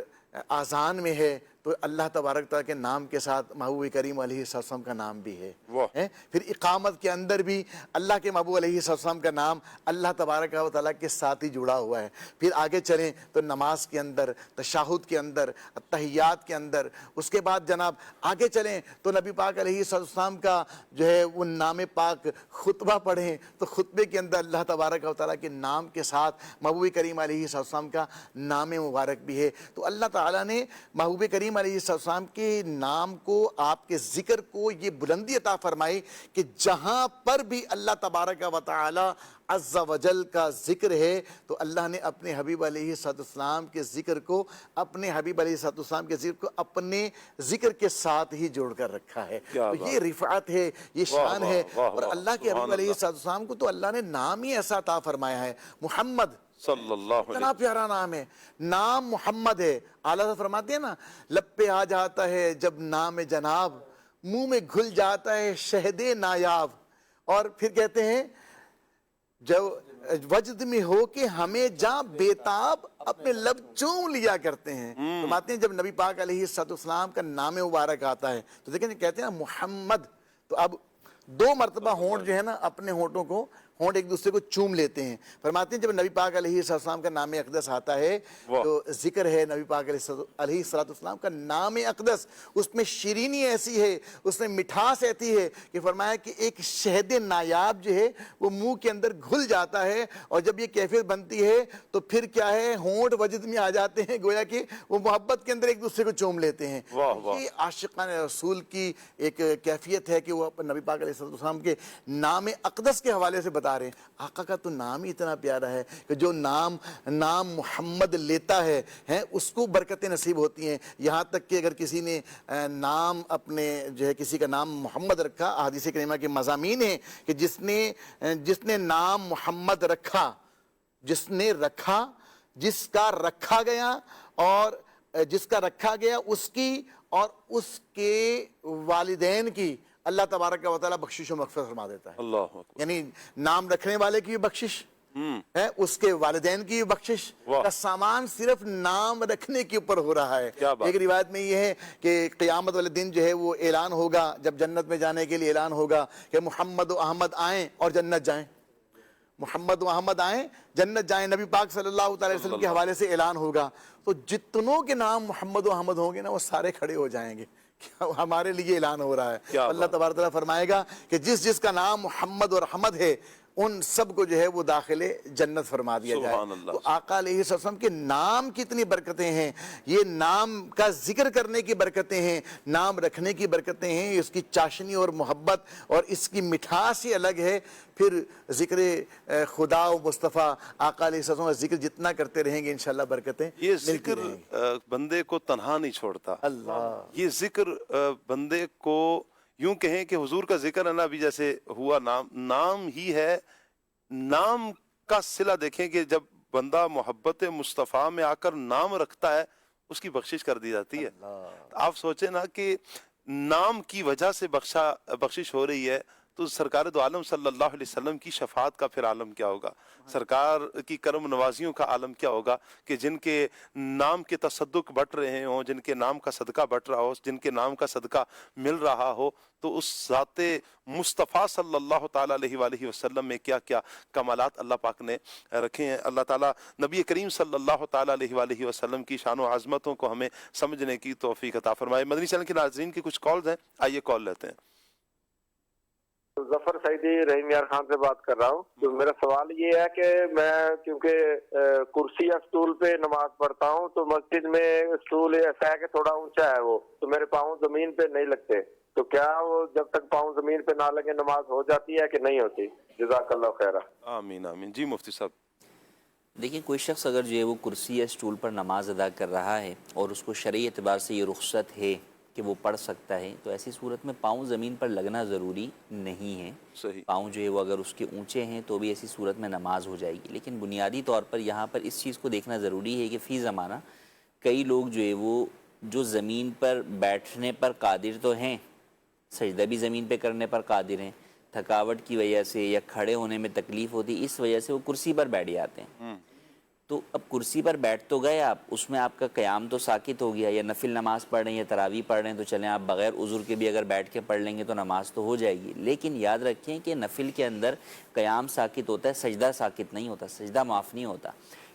آذان میں ہے تو اللہ تبارک تعالیٰ کے نام کے ساتھ محبوب کریم علیہ السلام کا نام بھی ہے۔ پھر اقامت کے اندر بھی اللہ کے محبوب علیہ السلام کا نام اللہ تبارک و تعالیٰ کے ساتھ ہی جڑا ہوا ہے۔ پھر آگے چلیں تو نماز کے اندر، تشہد کے اندر، تحیات کے اندر، اس کے بعد جناب آگے چلیں تو نبی پاک علیہ السلام کا جو ہے وہ نام پاک خطبہ پڑھیں تو خطبے کے اندر اللہ تبارک و تعالیٰ کے نام کے ساتھ محبوب کریم علیہ السلام کا نام مبارک بھی ہے۔ تو اللہ تعالیٰ نے محبوب کریم علیہ السلام کے نام کو، آپ کے ذکر کو یہ بلندی عطا فرمائی کہ جہاں پر بھی اللہ تبارک و تعالی عز و جل کا ذکر ہے تو اللہ نے اپنے حبیب علیہ السلام کے ذکر کو، اپنے حبیب علیہ السلام کے ذکر کو اپنے ذکر کے ساتھ ہی جوڑ کر رکھا ہے۔ تو یہ رفعت ہے، یہ شان ہے، اور اللہ کے حبیب علیہ السلام کو تو اللہ نے نام ہی ایسا عطا فرمایا ہے، محمد صلی اللہ علیہ اتنا پیارا نام ہے، نام محمد ہے۔ اعلیٰ سے فرماتے ہیں نا لب پہ آ جاتا ہے جب نام جناب، منہ میں گھل جاتا ہے شہد نایاب، اور پھر کہتے ہیں جب وجد میں ہو کہ ہمیں جہاں بیتاب اپنے لب چوم لیا کرتے ہیں۔ فرماتے ہیں جب نبی پاک علیہ السلام کا نام مبارک آتا ہے تو دیکھیں کہتے ہیں محمد، تو اب دو مرتبہ ہونٹ جو ہے نا اپنے ہونٹوں کو، ہونٹ ایک دوسرے کو چوم لیتے ہیں۔ فرماتے ہیں جب نبی پاک علیہ السلام کا نام اقدس آتا ہے تو ذکر ہے نبی پاک علیہ السلام کا نام اقدس، اس میں شیرینی ایسی ہے، اس میں مٹھاس ایسی ہے کہ فرمایا کہ ایک شہد نایاب جو ہے وہ منہ کے اندر گھل جاتا ہے، اور جب یہ کیفیت بنتی ہے تو پھر کیا ہے ہونٹ وجد میں آ جاتے ہیں، گویا کہ وہ محبت کے اندر ایک دوسرے کو چوم لیتے ہیں۔ یہ عاشقان رسول کی ایک کیفیت ہے کہ وہ نبی پاک علیہ السلام کے نام اقدس کے حوالے سے بتا رہے ہیں۔ آقا کا تو نام ہی اتنا پیارا ہے کہ جو نام محمد لیتا ہے اس کو برکتیں نصیب ہوتی ہیں، یہاں تک کہ اگر کسی نے نام اپنے جو ہے کسی کا نام محمد رکھا، احادیث کریمہ کے مضامین ہیں کہ جس نے نام محمد رکھا، جس نے رکھا، جس کا رکھا گیا، اور جس کا رکھا گیا اس کی اور اس کے والدین کی اللہ تبارک و تعالیٰ بخشش و مغفرت فرما دیتا ہے۔ اللہ یعنی نام رکھنے والے کی بھی بخشش ہے، اس کے والدین کی بھی بخشش کا سامان صرف نام رکھنے کے اوپر ہو رہا ہے۔ ایک روایت میں یہ ہے کہ قیامت والے دن جو ہے وہ اعلان ہوگا، جب جنت میں جانے کے لیے اعلان ہوگا کہ محمد و احمد آئیں اور جنت جائیں، محمد احمد آئیں جنت جائیں، نبی پاک صلی اللہ علیہ وسلم کے حوالے سے اعلان ہوگا تو جتنوں کے نام محمد و احمد ہوں گے نا وہ سارے کھڑے ہو جائیں گے، ہمارے لیے اعلان ہو رہا ہے۔ اللہ تبارک تعالیٰ فرمائے گا کہ جس جس کا نام محمد اور احمد ہے ان سب کو جو ہے وہ داخل جنت فرما دیا جائے۔ تو آقا علیہ السلام کے نام کی اتنی برکتیں ہیں، یہ نام کا ذکر کرنے کی برکتیں ہیں، نام رکھنے کی برکتیں ہیں، اس کی چاشنی اور محبت اور اس کی مٹھاس ہی الگ ہے۔ پھر ذکر خدا و مصطفیٰ آقا علیہ السلام کا ذکر جتنا کرتے رہیں گے انشاءاللہ برکتیں یہ ذکر بندے کو تنہا نہیں چھوڑتا، یہ ذکر بندے کو یوں کہیں کہ حضور کا ذکر ہے نا، ابھی جیسے ہوا نام ہی ہے، نام کا صلہ دیکھیں کہ جب بندہ محبت مصطفیٰ میں آ کر نام رکھتا ہے اس کی بخشش کر دی جاتی ہے۔ آپ سوچیں نا کہ نام کی وجہ سے بخشش ہو رہی ہے تو سرکار دو عالم صلی اللہ علیہ وسلم کی شفاعت کا پھر عالم کیا ہوگا، سرکار کی کرم نوازیوں کا عالم کیا ہوگا کہ جن کے نام کے تصدق بٹ رہے ہوں، جن کے نام کا صدقہ بٹ رہا ہو، جن کے نام کا صدقہ مل رہا ہو، تو اس ذات مصطفیٰ صلی اللہ تعالیٰ علیہ وآلہ وسلم میں کیا کیا کمالات اللہ پاک نے رکھے ہیں۔ اللہ تعالیٰ نبی کریم صلی اللہ تعالیٰ علیہ وآلہ وسلم کی شان و عظمتوں کو ہمیں سمجھنے کی توفیق عطا فرمائے۔ مدنی چینل کے ناظرین کی کچھ کالز ہیں، آئیے کال لیتے ہیں۔ ظفر سعیدی رحیم یار خان سے بات کر رہا ہوں۔ تو میرا سوال یہ ہے کہ میں کیونکہ کرسی یا اسٹول پہ نماز پڑھتا ہوں تو مسجد میں اسٹول ایسا ہے کہ تھوڑا اونچا ہے وہ، تو میرے پاؤں زمین پہ نہیں لگتے، تو کیا وہ جب تک پاؤں زمین پہ نہ لگے نماز ہو جاتی ہے کہ نہیں ہوتی؟ جزاک اللہ خیر۔ آمین آمین۔ جی مفتی صاحب، دیکھیں کوئی شخص اگر جو ہے وہ کرسی یا اسٹول پر نماز ادا کر رہا ہے اور اس کو شرعی اعتبار سے یہ رخصت ہے کہ وہ پڑھ سکتا ہے، تو ایسی صورت میں پاؤں زمین پر لگنا ضروری نہیں ہے۔ صحیح، پاؤں جو ہے وہ اگر اس کے اونچے ہیں تو بھی ایسی صورت میں نماز ہو جائے گی، لیکن بنیادی طور پر یہاں پر اس چیز کو دیکھنا ضروری ہے کہ فی زمانہ کئی لوگ جو ہے وہ جو زمین پر بیٹھنے پر قادر تو ہیں، سجدہ بھی زمین پہ کرنے پر قادر ہیں، تھکاوٹ کی وجہ سے یا کھڑے ہونے میں تکلیف ہوتی اس وجہ سے وہ کرسی پر بیٹھ جاتے ہیں۔ تو اب کرسی پر بیٹھ تو گئے آپ، اس میں آپ کا قیام تو ساکت ہو گیا، یا نفل نماز پڑھ رہے ہیں یا تراویح پڑھ رہے ہیں تو چلیں آپ بغیر عذر کے بھی اگر بیٹھ کے پڑھ لیں گے تو نماز تو ہو جائے گی، لیکن یاد رکھیں کہ نفل کے اندر قیام ساکت ہوتا ہے، سجدہ ساکت نہیں ہوتا، سجدہ معاف نہیں ہوتا۔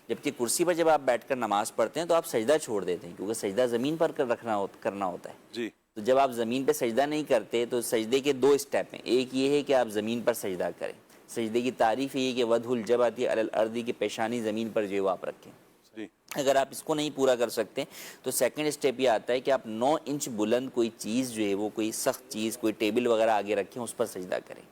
جبکہ کرسی پر جب آپ بیٹھ کر نماز پڑھتے ہیں تو آپ سجدہ چھوڑ دیتے ہیں، کیونکہ سجدہ زمین پر کرنا ہوتا ہے۔ جی، تو جب آپ زمین پہ سجدہ نہیں کرتے تو سجدے کے دو اسٹیپ ہیں، ایک یہ ہے کہ آپ زمین پر سجدہ کریں، سجدے کی تعریف یہ ہے کہ وضع الجبہۃ علی الارض کی پیشانی زمین پر جو ہے وہ آپ رکھیں۔ اگر آپ اس کو نہیں پورا کر سکتے تو سیکنڈ اسٹیپ یہ آتا ہے کہ آپ 9 انچ بلند کوئی چیز جو ہے وہ کوئی سخت چیز، کوئی ٹیبل وغیرہ آگے رکھیں، اس پر سجدہ کریں۔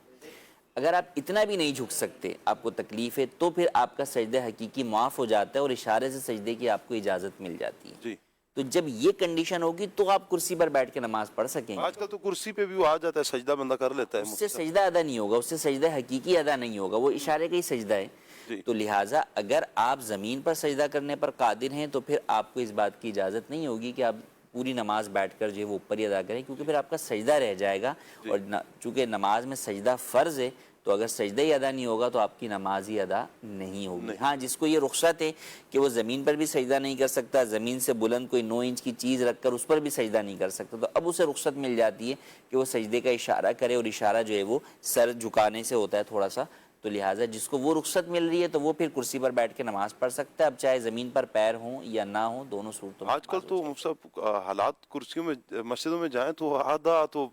اگر آپ اتنا بھی نہیں جھک سکتے، آپ کو تکلیف ہے، تو پھر آپ کا سجدہ حقیقی معاف ہو جاتا ہے اور اشارے سے سجدے کی آپ کو اجازت مل جاتی ہے۔ جی، تو جب یہ کنڈیشن ہوگی تو آپ کرسی پر بیٹھ کے نماز پڑھ سکیں گے۔ آج کل تو کرسی پہ بھی وہ آ جاتا ہے، سجدہ بندہ کر لیتا ہے، اس سے سجدہ ادا نہیں ہوگا، اس سے سجدہ حقیقی ادا نہیں ہوگا، وہ اشارے کا ہی سجدہ ہے۔ تو لہٰذا اگر آپ زمین پر سجدہ کرنے پر قادر ہیں تو پھر آپ کو اس بات کی اجازت نہیں ہوگی کہ آپ پوری نماز بیٹھ کر جو ہے وہ اوپر ہی ادا کریں، کیونکہ پھر آپ کا سجدہ رہ جائے گا، اور چونکہ نماز میں سجدہ فرض ہے تو اگر سجدہ ہی ادا نہیں ہوگا تو آپ کی نماز ہی ادا نہیں ہوگی۔ ہاں، جس کو یہ رخصت ہے کہ وہ زمین پر بھی سجدہ نہیں کر سکتا، زمین سے بلند کوئی 9 انچ کی چیز رکھ کر اس پر بھی سجدہ نہیں کر سکتا، تو اب اسے رخصت مل جاتی ہے کہ وہ سجدے کا اشارہ کرے، اور اشارہ جو ہے وہ سر جھکانے سے ہوتا ہے تھوڑا سا، تو لہٰذا جس کو وہ رخصت مل رہی ہے تو وہ پھر کرسی پر بیٹھ کے نماز پڑھ سکتا ہے، اب چاہے زمین پر پیر ہوں یا نہ ہوں، دونوں صورتوں میں۔ آج کل تو صاحب حالات کرسیوں میں مسجدوں میں جائیں تو آدھا تو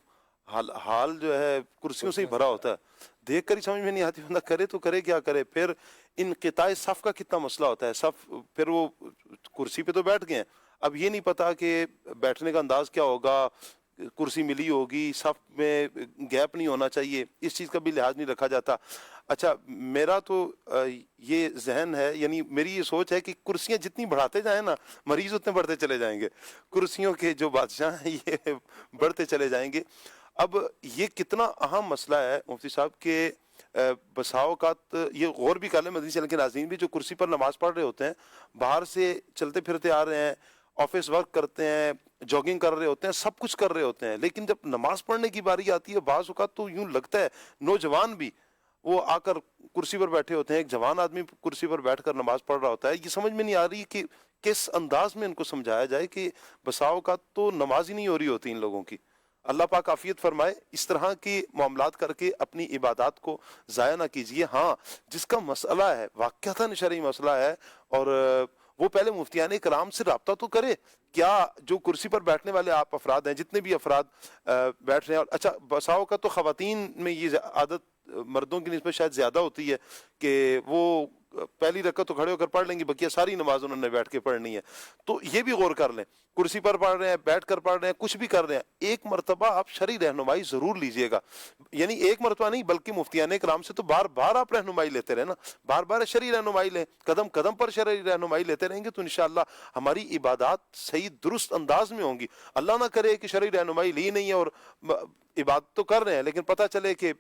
حال جو ہے کرسیوں سے ہی بھرا ہوتا ہے، دیکھ کر ہی سمجھ میں نہیں آتی بندہ کرے تو کرے کیا کرے۔ پھر انقطاع صف کا کتنا مسئلہ ہوتا ہے، صف پھر وہ کرسی پہ تو بیٹھ گئے ہیں، اب یہ نہیں پتا کہ بیٹھنے کا انداز کیا ہوگا، کرسی ملی ہوگی، صف میں گیپ نہیں ہونا چاہیے، اس چیز کا بھی لحاظ نہیں رکھا جاتا۔ اچھا، میرا تو یہ ذہن ہے، یعنی میری یہ سوچ ہے کہ کرسیاں جتنی بڑھاتے جائیں نا مریض اتنے بڑھتے چلے جائیں گے، کرسیوں کے جو بادشاہ ہیں یہ بڑھتے چلے جائیں گے۔ اب یہ کتنا اہم مسئلہ ہے مفتی صاحب کہ بسا اوقات یہ غور بھی کر لیں مدنی چینل کے ناظرین بھی، جو کرسی پر نماز پڑھ رہے ہوتے ہیں، باہر سے چلتے پھرتے آ رہے ہیں، آفس ورک کرتے ہیں، جاگنگ کر رہے ہوتے ہیں، سب کچھ کر رہے ہوتے ہیں، لیکن جب نماز پڑھنے کی باری آتی ہے بعض اوقات تو یوں لگتا ہے نوجوان بھی وہ آ کر کرسی پر بیٹھے ہوتے ہیں، ایک جوان آدمی کرسی پر بیٹھ کر نماز پڑھ رہا ہوتا ہے، یہ سمجھ میں نہیں آ رہی کہ کس انداز میں ان کو سمجھایا جائے کہ بسا اوقات تو نماز ہی نہیں ہو رہی ہوتی ان لوگوں کی۔ اللہ پاک عافیت فرمائے. اس طرح کی معاملات کر کے اپنی عبادات کو ضائع نہ کیجیے. ہاں جس کا مسئلہ ہے واقعتاً شرعی مسئلہ ہے اور وہ پہلے مفتیان کرام سے رابطہ تو کرے. کیا جو کرسی پر بیٹھنے والے آپ افراد ہیں, جتنے بھی افراد بیٹھ رہے ہیں, اور اچھا بساؤ کا تو خواتین میں یہ عادت مردوں کی نسبت شاید زیادہ ہوتی ہے کہ وہ پہلی رکعت تو کھڑے ہو کر پڑھ لیں گی, بقیہ ساری نماز انہوں نے بیٹھ کے پڑھنی ہے. تو یہ بھی غور کر لیں, کرسی پر پڑھ رہے ہیں, بیٹھ کر پڑھ رہے ہیں, کچھ بھی کر رہے ہیں, ایک مرتبہ آپ شرعی رہنمائی ضرور لیجئے گا. یعنی ایک مرتبہ نہیں بلکہ مفتیان کرام سے تو بار بار آپ رہنمائی لیتے رہے نا, بار بار شرعی رہنمائی لیں, قدم قدم پر شرعی رہنمائی لیتے رہیں گے تو انشاءاللہ ہماری عبادات صحیح درست انداز میں ہوں گی. اللہ نہ کرے کہ شرعی رہنمائی لی نہیں ہے اور عبادت تو کر رہے ہیں لیکن پتہ چلے کہ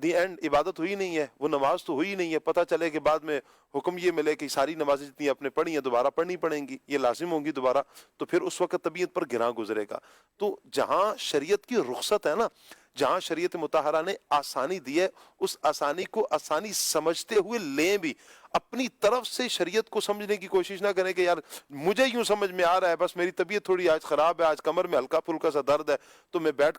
دی اینڈ عبادت ہوئی نہیں ہے, وہ نماز تو ہوئی نہیں ہے, پتہ چلے کہ بعد میں حکم یہ ملے کہ ساری نمازیں جتنی آپ نے پڑھی ہیں دوبارہ پڑھنی پڑیں گی, یہ لازم ہوں گی دوبارہ, تو پھر اس وقت طبیعت پر گراں گزرے گا. تو جہاں شریعت کی رخصت ہے نا, جہاں شریعت مطہرہ نے آسانی دی ہے, اس آسانی کو آسانی سمجھتے ہوئے لیں بھی. اپنی طرف سے شریعت کو سمجھنے کی کوشش نہ کریں کہ یار مجھے یوں سمجھ میں آ رہا ہے, بس میری طبیعت تھوڑی آج خراب ہے, آج کمر میں ہلکا پھلکا سا درد ہے تو میں بیٹھ